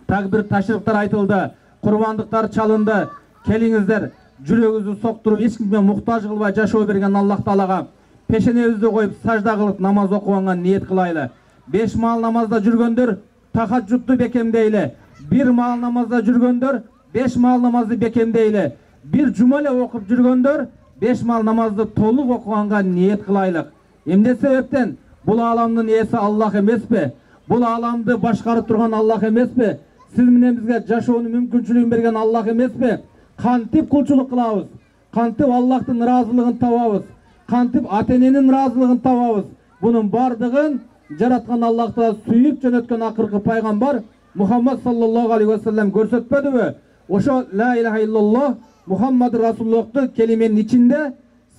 такбир ташрифтар айтылды, курбандыктар чалынды. Келиңиздер, жүрөгүбүздү соктуруп, эч кимге муктаж кылбай жашоо берген Аллах Таалага пешенебизди коюп сажда кылып намаз окуганга ниет кылайлы. 5 маал намазда жүргөндөр тахаджудду бекемдейли. 1 маал намазда жүргөндөр 5 маал намазды бекемдейли. Бир жума эле окуп жүргөндөр 5 маал намазды толук окуганга ниет кылайлык. Эмне себептен? Бул ааламдын ээси Аллах эмеспи? Бул ааламды башкарып турган Аллах эмеспи? Сиз менен бизге жашоонун мүмкүнчүлүгүн берген Аллах эмеспи? Кантип кулчулук кылабыз? Кантип Аллахтын ыраазылыгын табабыз? Кантип ата-эненин ыраазылыгын табабыз? Бунун бардыгын жараткан Аллах Таала сүйүп жөнөткөн акыркы пайгамбар Мухаммад саллаллаху алейхи вассалам көрсөтпөдүбү? Ошо ла илаха иллаллах Мухаммад расулуллахтын келименин ичинде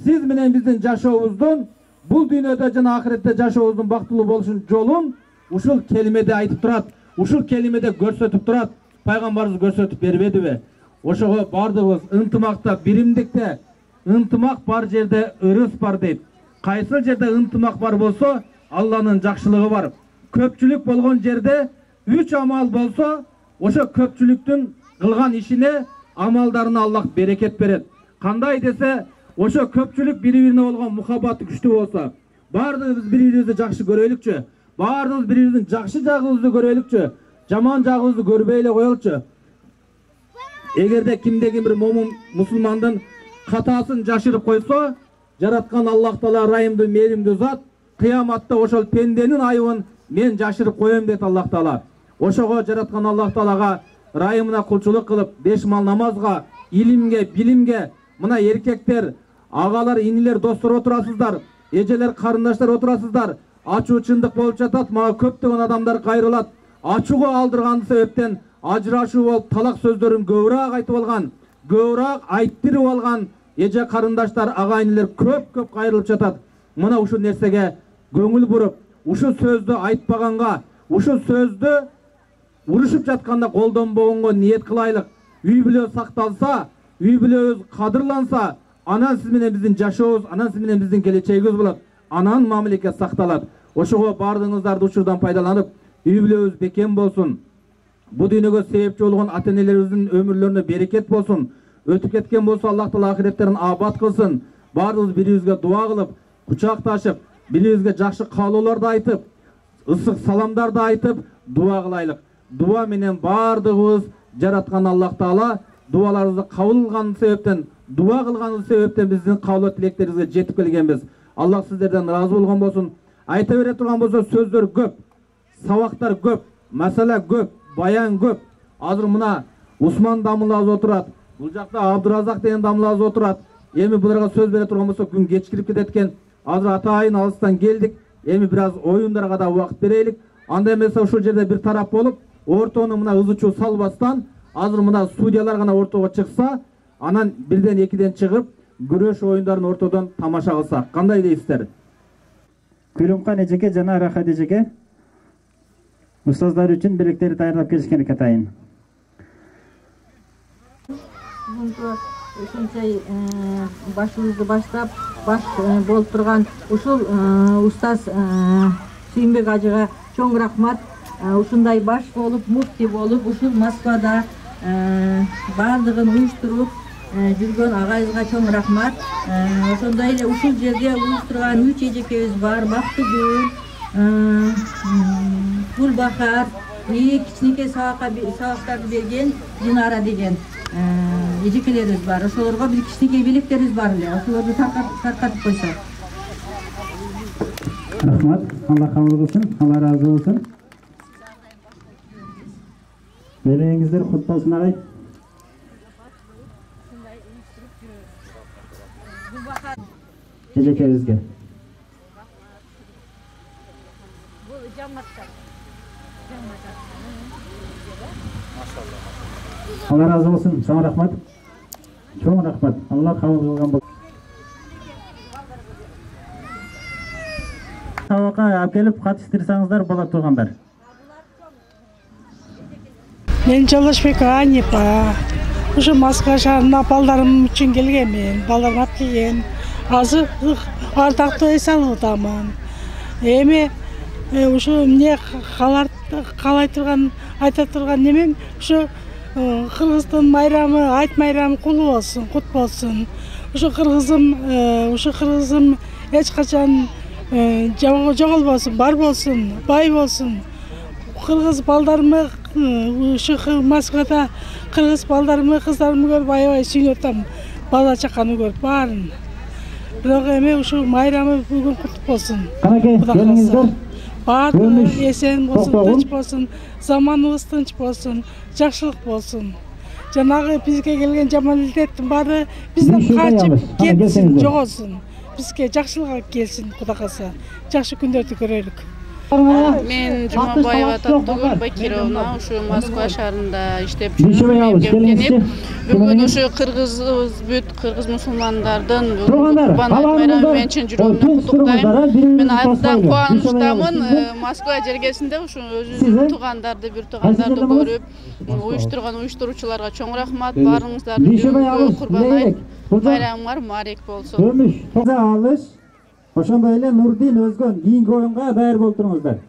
сиз менен биздин жашообуздун, бул дүйнөдө жана ахиретте жашообуздун бактылуу болушун жолун ушул келимеде айтып турат, ушул келимеде көрсөтүп турат. Пайгамбарыбыз көрсөтүп бербедиби? Ошого бардыгыбыз ынтымакта, биримдикте, ынтымак бар жерде ырыс бар дейт. Кайсы жерде ынтымак бар болсо, Алланын жакшылыгы бар. Көпчүлүк болгон жерде 3 амал болсо, ошо көпчүлүктүн кылган ишине, амалдарына Аллах берекет берет. Кандай десе, ошо көпчүлүк бири-бирине болгон мухаббаты күчтүү болсо, бардыгыбыз бири-бирибизди жакшы көрөйлүкчү, бардыгыбыз бири-бирибиздин жакшы жагыбызды көрөйлүкчү, жаман жагыбызды көрбөй эле коелучу. Эгерде кимдеги бир момун мусулмандын катасын жашырып койсо, жараткан Аллах Таала райымдуу, мээримдүү зат кыяматта ошол пенденин айыбын мен жашырып коем дейт Аллах Таала. Ошого жараткан Аллах Таалага райымына кулчулук кылып, 5 маал намазга, илимге, билимге, мына эркектер, агалар, инилер, достор отурасыздар, эжелер, карындаштар отурасыздар. Ачуу чындык болуп жатат, мага көптөгөн адамдар кайрылат. Ачууга алдырган себептен ажырашуу болуп, талак сөздөрүн көбүрөөк айтып алган, көбүрөөк айттырып алган эже карындаштар, ага инилер көп кайрылып жатат. Мына ушул нерсеге көңүл буруп, ушул сөздү айтпаганга, ушул сөздү урушуп жатканда колдонбогонго ниет кылайлык. Үй бүлө сакталса, үй бүлөбүз кадырланса, анан сиз менен биздин жашообуз, анан сиз менен биздин келечегибиз болот. Анан мамлекет сакталат. Ошого бардыгыңыздарды учурдан пайдаланып, үй бүлөбүз бекем болсун. Бу дүйнөгө себепчи болгон ата-энелерибиздин өмүрлөрүнө берекет болсун. өтүп кеткен болсо Аллах Таала ахиреттерин абад кылсын. Баарыбыз бири-бирибизге дуа кылып, кучакташып, бири-бирибизге жакшы каалоолорду айтып, ысык саламдарды айтып, дуа кылайлык. Дуа менен бардыгыбыз жараткан Аллах Таала дуаларыбызды кабыл кылган себептен, дуа кылганыбыз себептен биздин каалоо тилектерибизге жетип келгенбиз. Аллах сиздерден разы болгон болсун. Айта бере турган болсо сөздөр көп, сабактар көп, маселе көп, баян көп. Азыр мына Усман дамылабыз отурат. Бул жакта Абдуразак деген дамылабыз отурат. Эми буларга сөз бере турган болсо күн кечкирип кетет экен. Азыр атайын алыстан келдик. Эми бир аз оюндарга да убакыт берелик. Анда эмесе ушул жерде бир тарап болуп, ортону мына ызычуу салбастан, азыр мына студиялар гана ортого чыкса, анан бирден экиден чыгып, күрөш оюндарын ортодон тамаша кылсак. Кандай дейсиздер? Күлүмкан эжеке жана Рахат эжеке устаздар үчүн белектерди даярдап келишкен экен атайын. Ушунчай башыбызды баштап, баш болуп турган ушул устаз Сүйүнбек ажыга чоң рахмат. Ушундай баш болуп, муфти болуп, ушул Москвада бардыгын уюштуруп жүргөн агайыбызга чоң рахмат. Ошондой эле ушул жерде уюштурган 3 эжекебиз бар. Бактыгүл, Гүлбахар, кичинекей сабактарды берген Динара деген эжекелерибиз бар. Ошолорго бир кичинекей белектерибиз бар эле. Ошолорду таркатып койсок. Рахмат. Алла кабыл кылсын, Алла разы болсун. Белеңиздер кут болсун агай. Эжекебизге. Алла разы болсун. Чоң рахмат. Чоң рахмат. Алла кабыл кылган болсун. Сабакка алып келип катыштырсаңыздар болот тургандар. Мен Жолдошбек Анипа. Ушу Москва шаарына балдарым үчүн келгенмин. Балдарым алып келген. Азыр ардактуу эс алуудамын. Эми ушу эмне каалай турган, айта турган немем ушу Кыргыздын майрамы, айт майрамы кулу болсун, кут болсун. Ушу кыргызым эч качан жоголбосун, бар болсун, бай болсун. Кыргыз балдарымы ушу Москвада кыргыз балдарымы, кыздарымы көрүп аябай сүйүнүп атам. Бала чаканы көрүп баарын. Бирок эми ушу майрамы бүгүн кут болсун. Канакей, келиңиздер. Баардыгы эсен болсун, тынч болсун, заманыбыз тынч болсун, жакшылык болсун. Жанагы бизге келген жаман-илдеттин баары бизден качып кетсин, жоголсун. Бизге жакшылык келсин, Кудай калса. Жакшы күндөрдү көрөлүк. Мен Жумабаева Таттыгүл Бакировна, ушу Москва шаарында иштеп жүргөнүм. Бүгүн ушу кыргыз мусулмандардын Курбан айт майрамы менен чын жүрөгүмдөн куттуктайм. Мен абдан кубанычтамын. Москва жергесинде ушу өзүбүздүн туугандарды, бир туугандарды көрүп, уюштурган уюштуруучуларга чоң рахмат. Баарыңыздардын Курбан айт майрамыңар мубарек болсун. Ошондой эле Нурдин Өзгөн кийинки оюнга даяр болуп туруңуздар.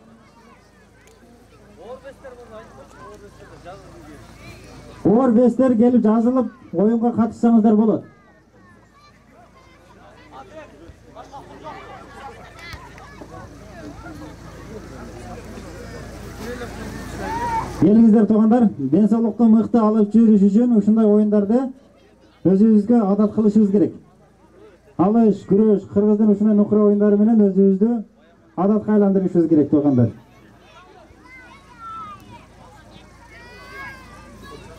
Оор бестер келип жазылып, оюнга катышсаңыздар болот. Келиңиздер туугандар, ден соолукту мыкты алып жүрүш үчүн ушундай оюндарды өзүбүзгө адат кылышыбыз керек. Алыш, күрөш, кыргыздын ушундай нукура оюндары менен өзүбүздү адатка айландырышыбыз керек туугандар.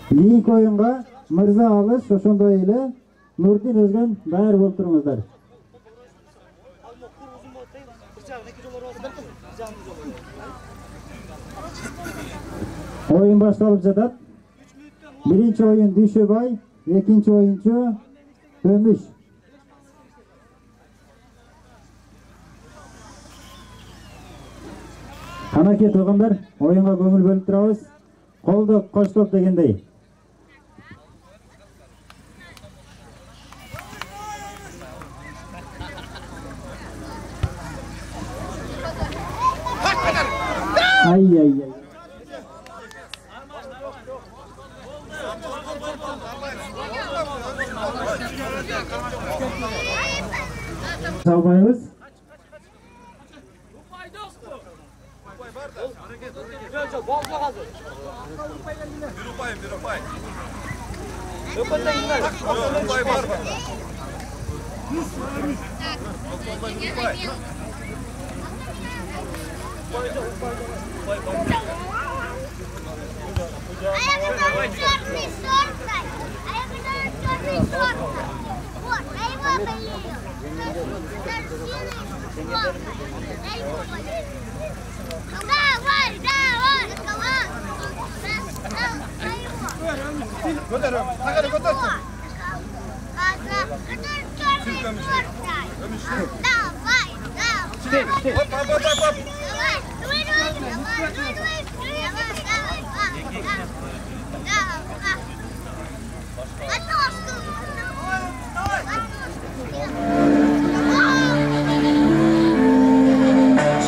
Кийинки оюнга Мырза Алыш, ошондой эле Нурдин Өзгөн даяр болуп туруңуздар. Оюн башталып жатат. Биринчи оюн Дүйшөбай, экинчи оюнчу Өмүш. Канакей туугандар, оюнга көңүл бөлүп турабыз. Колдоп, коштоп дегендей. Ай. Salmayız.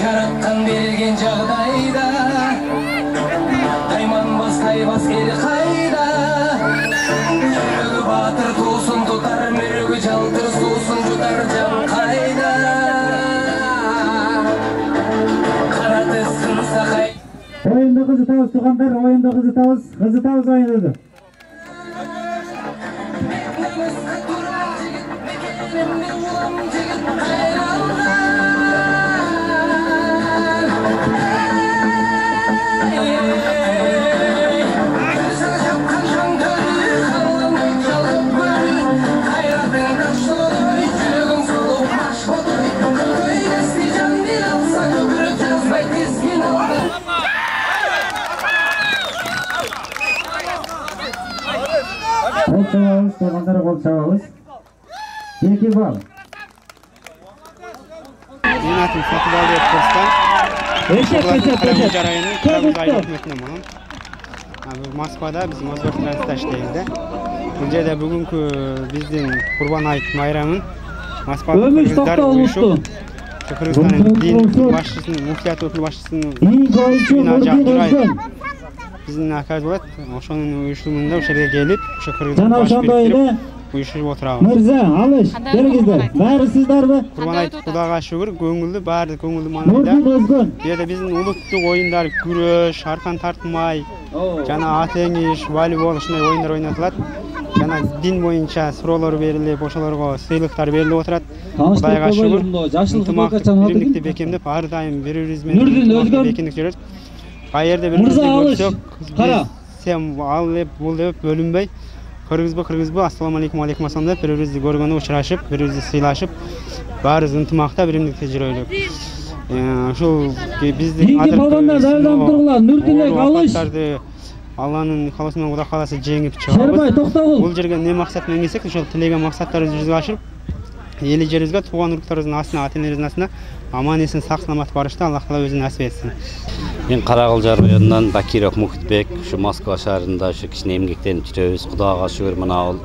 Жаратқан берген жағдайда дайман бастай бас ел қайда жүрегі батыр тусын тұтар мүрігі жалтыр сусын жұтар жан қайда қара тізсін сақай Oyunda kızıtağız tuğanlar, oyunda kızıtağız oynadı. Kol çavağız, tuğanlara kol çavağız. Peki var. Yönetim Satıvalı Etkilistan. Karamıca rayonu Karamıca ayı hükümetine Moskvada bizim Mozgor transita işleyildi. Bu жерде bugünkü bizden Kurban Ayt bayramın Moskva Kırgızlar uyuşup Kırgızstan'ın din başçısının, muhtiyat ökülü başçısının ismini Jaqtıray bizden akaz болады. Oşonun uyuşumunda o жерге gelip şu Kırgız'ın baş biriktirip uyuşup oturağız. Mirza, alış, gelgizler. Bari sizler mi? Kurban Ayt Kudaga şükür, көңілді, бәрі көңілді маңайда. Bu жерде біздің ұлттық ойындар, күреш, арқан тартмай, жана ат теңиш, волейбол ушундай ойындар ойнатылат. Жана дин боюнча суроолор берилип, ошолорго сыйлыктар берилип отурат. Кудайга шүгүр, ынтымактык, биримдикти бекемдеп, ар дайым бири-бирибиз менен бекемдик жүрөбүз. Кайерде бирибизди көрсөк, сен ал деп, бул деп бөлүнбөй, Кыргызбы, ассаламу алейкум, алейкум ассалам деп бири-бирибизди көргөндө учурашып, бири-бирибизди сыйлашып, баарыбыз ынтымакта биримдикте жүрөлүк. Ушул биздин Алланын кааласы менен Кудай кааласа жеңип чыгабыз. Бул жерге эмне максат менен келсек, ошол тилеген максаттарыбызды жүзүгө ашырып, эли жерибизге, тууган уруктарыбыздын астына, ата-энелерибиздин астына аман-эсен, сак-саламат барышты Аллах таала өзү насип этсин. Мен Карагылжар районунан Бакиров Мухитбек, ушу Москва шаарында ушу кичине эмгектенип жүрөбүз. Кудайга шүгүр, мына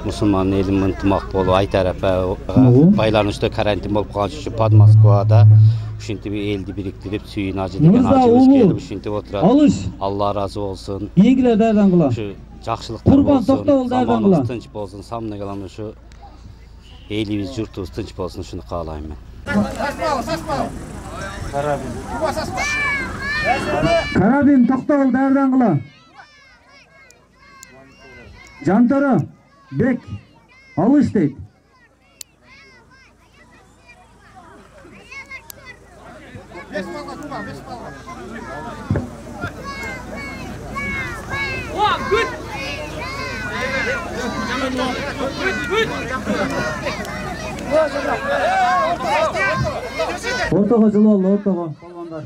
мусулман элим ынтымак болуп, ай тарапа байланышта карантин болуп калган үчүн Под Москвада ушинтип элди бириктирип, сүйүн ажы деген ажыбыз келип ушинтип отурат. Алла ыраазы болсун. Ийгилер дардан кыла. Ушу жакшылыктар болсун, заманыбыз тынч болсун, самны калам ушу элибиз, журтубуз тынч болсун, ушуну каалайм мен. Карабин токтогул дардан кыла. Жантары бек алыш дейт. Ортого жылы болду, ортого болгондар.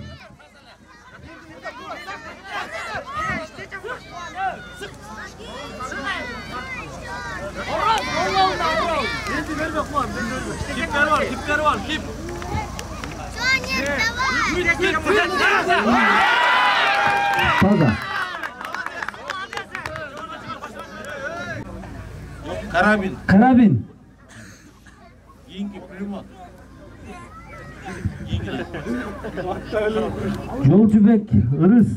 Карабин. Жолчубек ырыс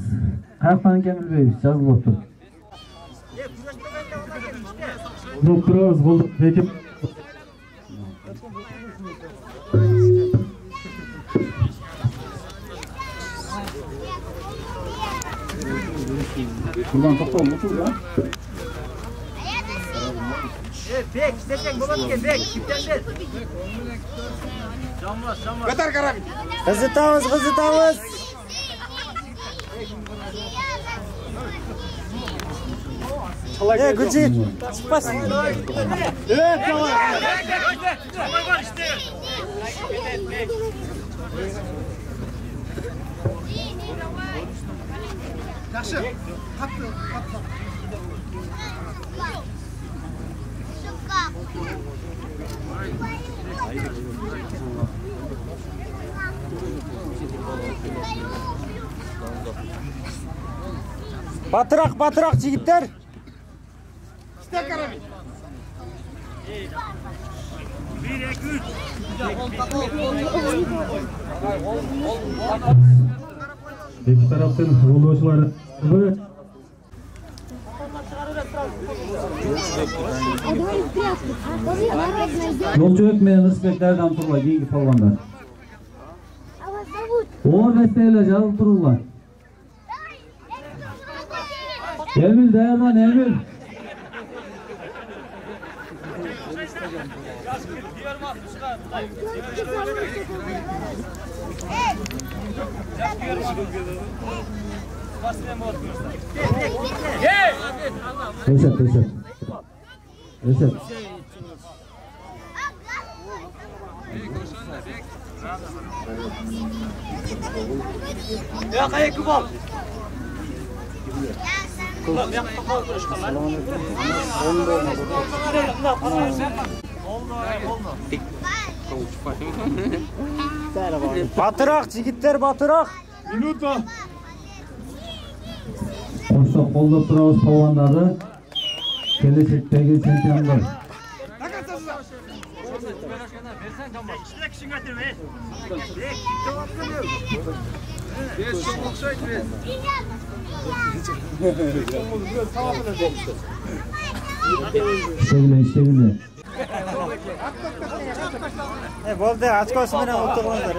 каяктан экенин билбейбиз, жазылып отур. Курабыз колдук бекем. Kurban to'xtab o'tirdi. Bek, istesang bo'ladi ekan, bek, kiptandir. Jamlas. Ko'tar qarab. Qizitamiz. Gulchi, chiqmasin. Yaxshi. Qattiq. Batırak jigitler. İşte karabin. 1 2 3. İki taraftan yoldaşları. Evet. Yolcu ötmeyen ısbeklerden turla giygi polvanlar. Oğur mesleğiyle calı turullar. Emil dayanan Emil. Reset. Ya kayak kubal. Batırak jigitler, batırak. Minuta. Koşta kolda turabız polvanları. Gelecekteki çempionlar. İşte bile. Boldu, açkosu bilen o'tirganlar.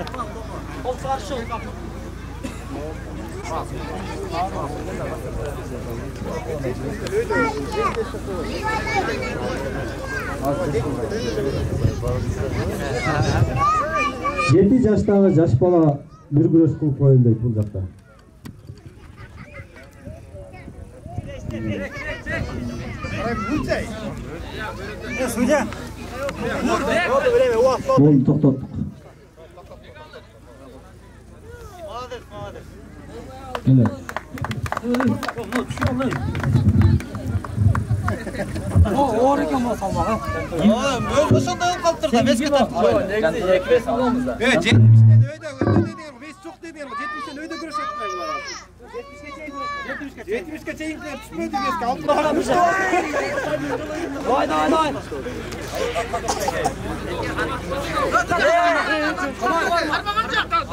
Yedi yaştағы жаш бала bir күреш кылып коюлду бул жакта. Болду, токтоттук. Evet. O'rga mı salmağa? Böyle sondan kalktırdı. Meske taptı. Negisi ekmesin olmazda. Evet, 70'ten öyle diyor. Biz çok demiyor. 70'ten öyle görüş atmayın. 70'ke çeyin düşmedi meske. Altına aramış. Vay.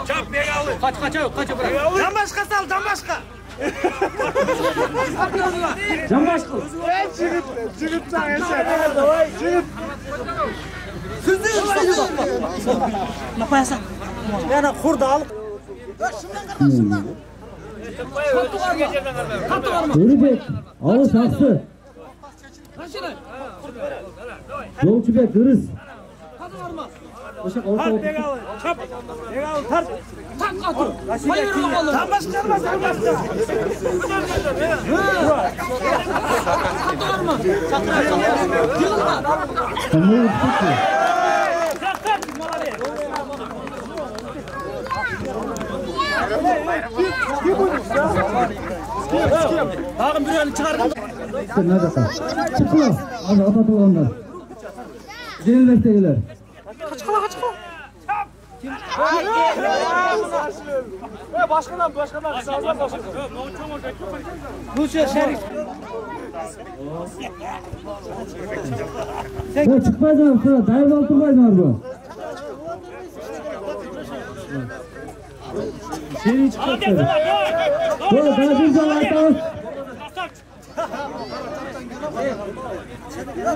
Çap bek alın. Kaç bırak. Can başka sal, can başka. Can başka. Жигит саң эсер. Давай, жигит. Сізді напаясаң. Яна құрды алып. Örübek, ağız hası. Yolcubek, ırız. Tart begalı, çap. Begalı tart. Tak atı. Hayır oğlum. Tam başka. Katılma. Yılma. Tamam. Tart. Tağım bir yanı çıkarın. Sen nerede kal? Çıkma. Az atatılganlar. Gelirler. Kaç kala. Başkadan. Sağdan başka. Bu şerif. Ya çıkmayacağım sana. Dair altırmayacağım bu. Seni çıkartacağım. Dur, daha bir zaman atalım.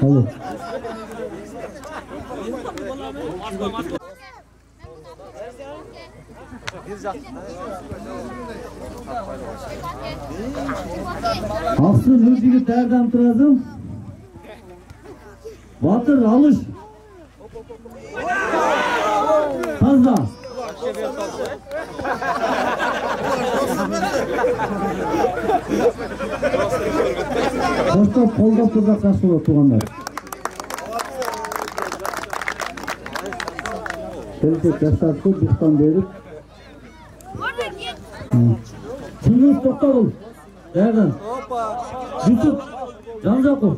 Алло. Aslı Nurjigit Erdem Turazım. Batır Alış. Fazla. Koşta kolda turda karşılığı tuğanlar. Gelecek yaşlarsa dıştan verip. Çınız Toktarul. Nereden? Yusuf. Canjakov.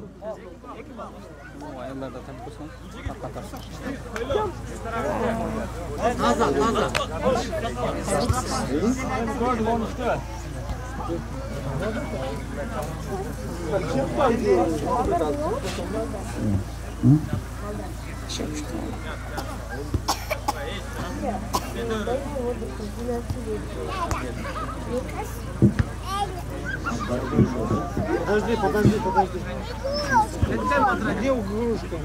Подожди. Где углушка?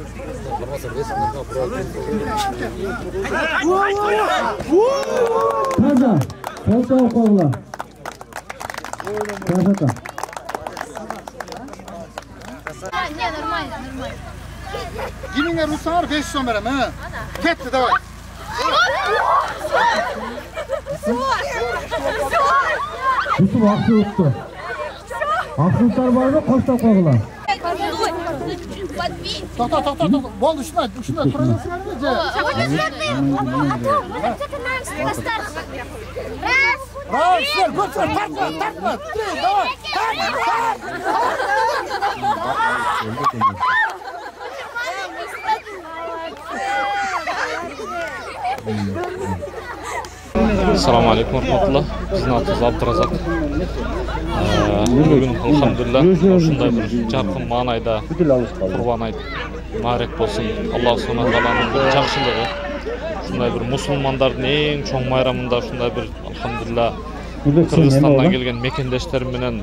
Таза, колта околла. Красота. Не, нормально. Гиминге русар 5 сом берем, ha? Ketdi, давай. Yusuf aksı yoktu. Aksılıklar var mı? Koşta koğular. To'xta. Bo'ldi, shunday turaverasizlarmi? Tartma. Давай. Assalamu alaikum warahmatullah. Bizni atımız Abdurazak. Bugün elhamdülillah ушундай bir жаркын маанайда Курбан айт маарек болсун. Аллах субхана тааланын жакшылыгы. Ушундай bir мусулмандардын эң чоң майрамында ушундай bir elhamdülillah Кыргызстандан келген мекендештерим менен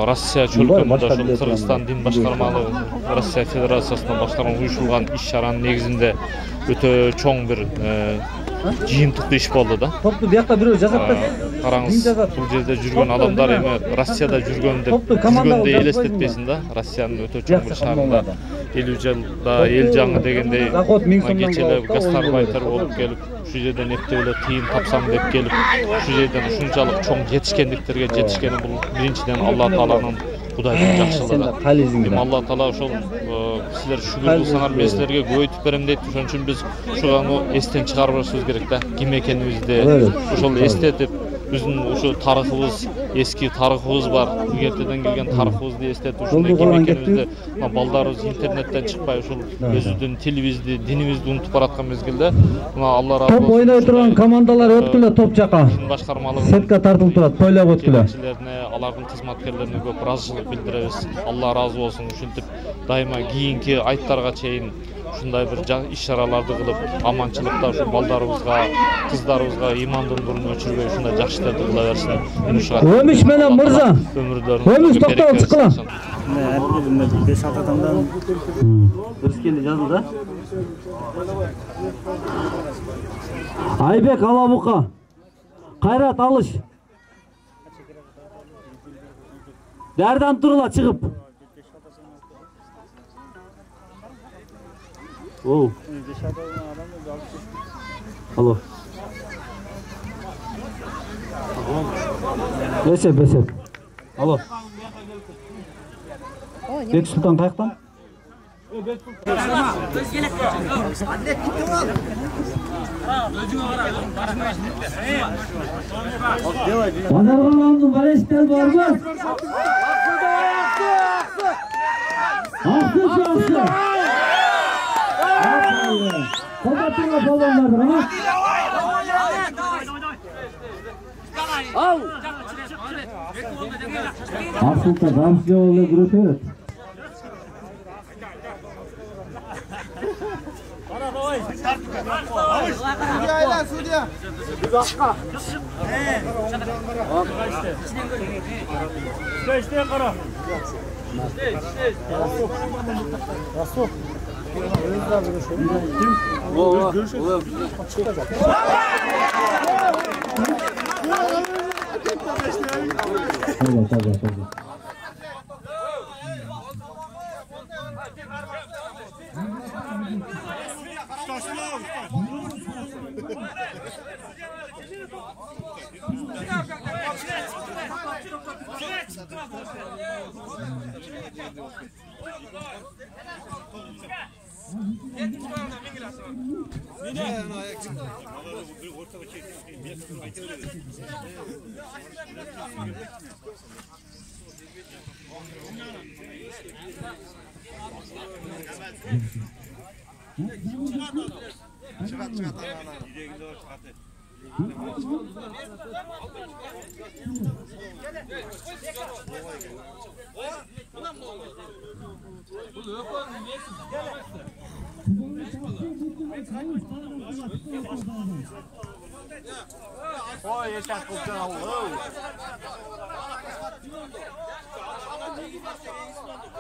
Россия чөлкөмүндө ошол Кыргызстан дин башкармалыгы Россия Федерациясынан башталган уюшулган иш-чаранын негизинде өтө чоң bir жыйынтыктуу иш болду да. Топту биякта бирөө жазат да. Караңыз, бул жерде жүргөн адамдар эми Россияда жүргөндө элестетпесин да. Россиянын өтө чоң bir шаарында 50 жылда эл жаңы дегендей кечеле гастарбайтер болуп келип, ушу жерден эптеп эле тыйын тапсам деп келип, ушу жерден ушунчалык чоң жетишкендиктерге жетишкени бул биринчиден Алла Тааланын Кудайдын жакшылыгы. Алла Таала ошол силер шүгүр кылсаңар мен силерге көбөйтүп берем дейт. Ошон үчүн биз ушуну эстен чыгарбашыбыз керек да. Ким экенибизди ошол эстетип, биздин ушу тарыхыбыз, эски тарыхыбыз бар. Эгертеден келген тарыхыбызды эстетип, ушундай ким экенибизди балдарыбыз интернеттен чыкпай ушул өзүбүздүн тилибизди, динибизди унутуп бараткан мезгилде, мына Алла разы болсун. Топ ойной турган командалар өткүлө топ жака. Сетка тартылып турат, тойлоп өткүлө. Алардын кызматкерлерине көп ыраазычылык билдиребиз. Алла разы болсун. Ушинтип дайыма кийинки айттарга чейин ушундай bir иш-чараларды кылып, аманчылыкта ушу балдарыбызга, кыздарыбызга имандын нурун өчүрбөй ушундай жакшы иштерди кыла берсин. Өмүш менен мырза. Өмүш токтоп чыккыла. Әркелімде 5-6 адамдан өріскенде жазылды. Айбек Алабука, Кайрат Алыш. Дәрдан турла чыгып. Оу. Алло. Бесеп. Алло. Бек Султан каяктан? Базарганамдын барештер барбы? Аксы. Колдатыңа болғандар, ма? Асылта замсы олы күрөтөт. Судья. Oy, yeter kurtar oğlum.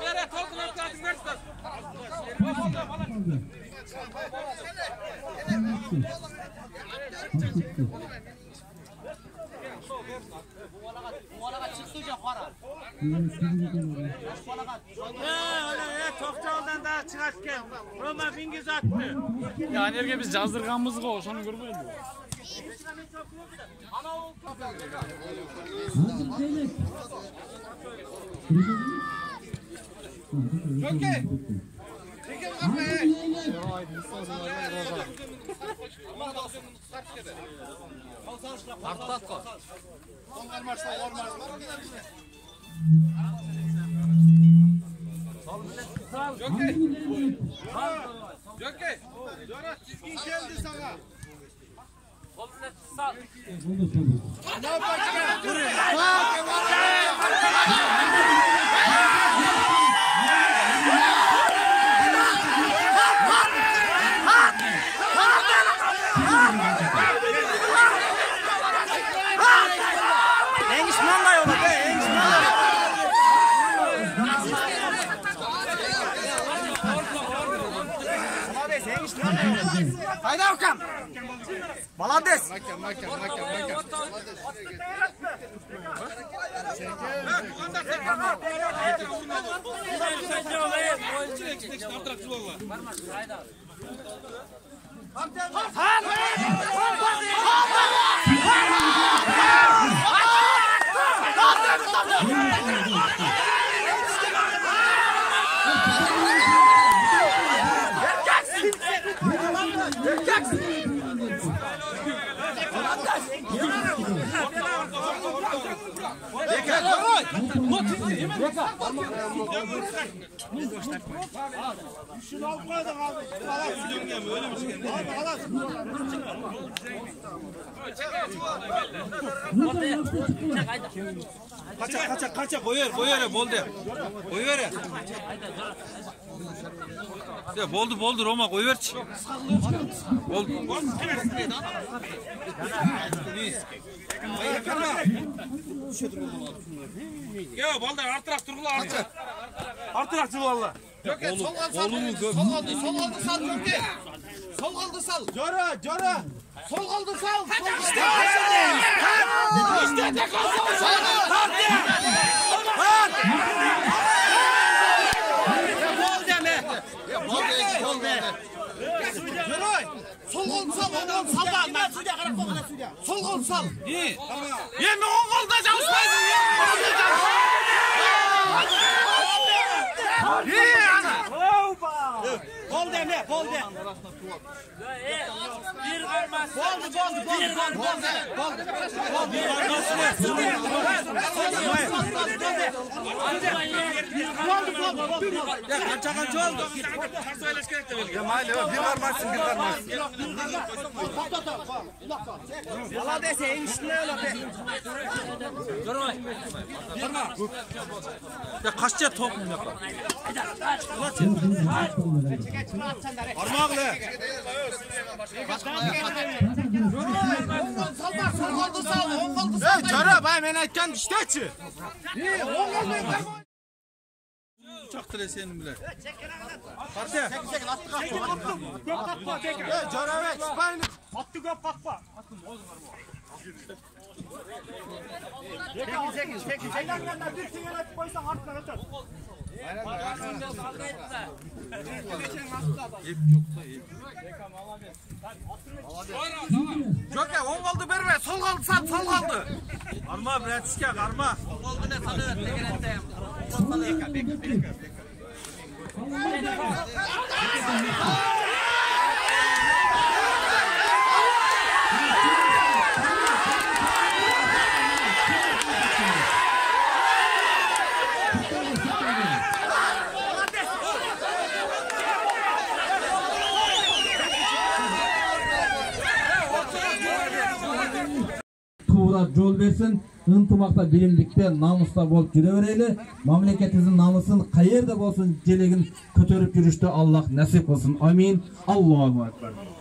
Nereye toplanıp geldin Mert'ten? Toqcağından daha çıkartken Roma bingiz attı. Yani erge biz jazdırganmızga ошону көрбөйбү? Jokke. Çekin kapıyı. Artat koy. Jokke. Jokke. Jora çizgin geldi sana. Sal. Ne yapacak? Haydi Okan. Молодец. Şunu alıp koyduk abi. Öyle mi çıkıyor? Abi alas. Kaça koyar boldu. Koyar ya. Ya boldu Roma koyar. Boldu. Ya boldu artırak durgular. Artırak durgular. Jokke sol aldı sal Jokke. Sol aldı sal. Jora. Sol aldı sal. İşte tek olsun. Bol deme. Bol de. Joray. Sol kol sal. Ondan sal da. Ben suya qarab qo'ygan suya. Sol kol sal. Ne? Yemi on kolda çalışmayın. Bol de. Bir vermez. Boldu. Ya kança oldu. Karşılayış gerek de belki. Ya mayli bir vermezsin. Valla dese en üstüne öyle de. Durma. Ya kaçça top mu yapar? Parmağıyla. Sal. Jara, bay men aytgan ishdachi. Uçak tileseni bile. Karşı. Çek attı kalkma. Köp kalkma tek. Coravet spayını. Attı köp kalkma. Attım oğlum var bu. Çek. Aylanlarına bir sigaret koysan artına götür. İp yoksa ip. Joker 10 kaldı berbe. Sol kaldı sat sol kaldı. Arma bretişke arma. Sol kaldı ne sanıyor? Tegeretteyim. Beka. Tuğra yol versin, ынтымақта, bilimlikte, namusda bolup jüre bereyli. Mamleketimizin namusun qayerda bolsun, jelegin kötörüp жүрүштү Allah nasip kılsın. Amin. Allahu ekber.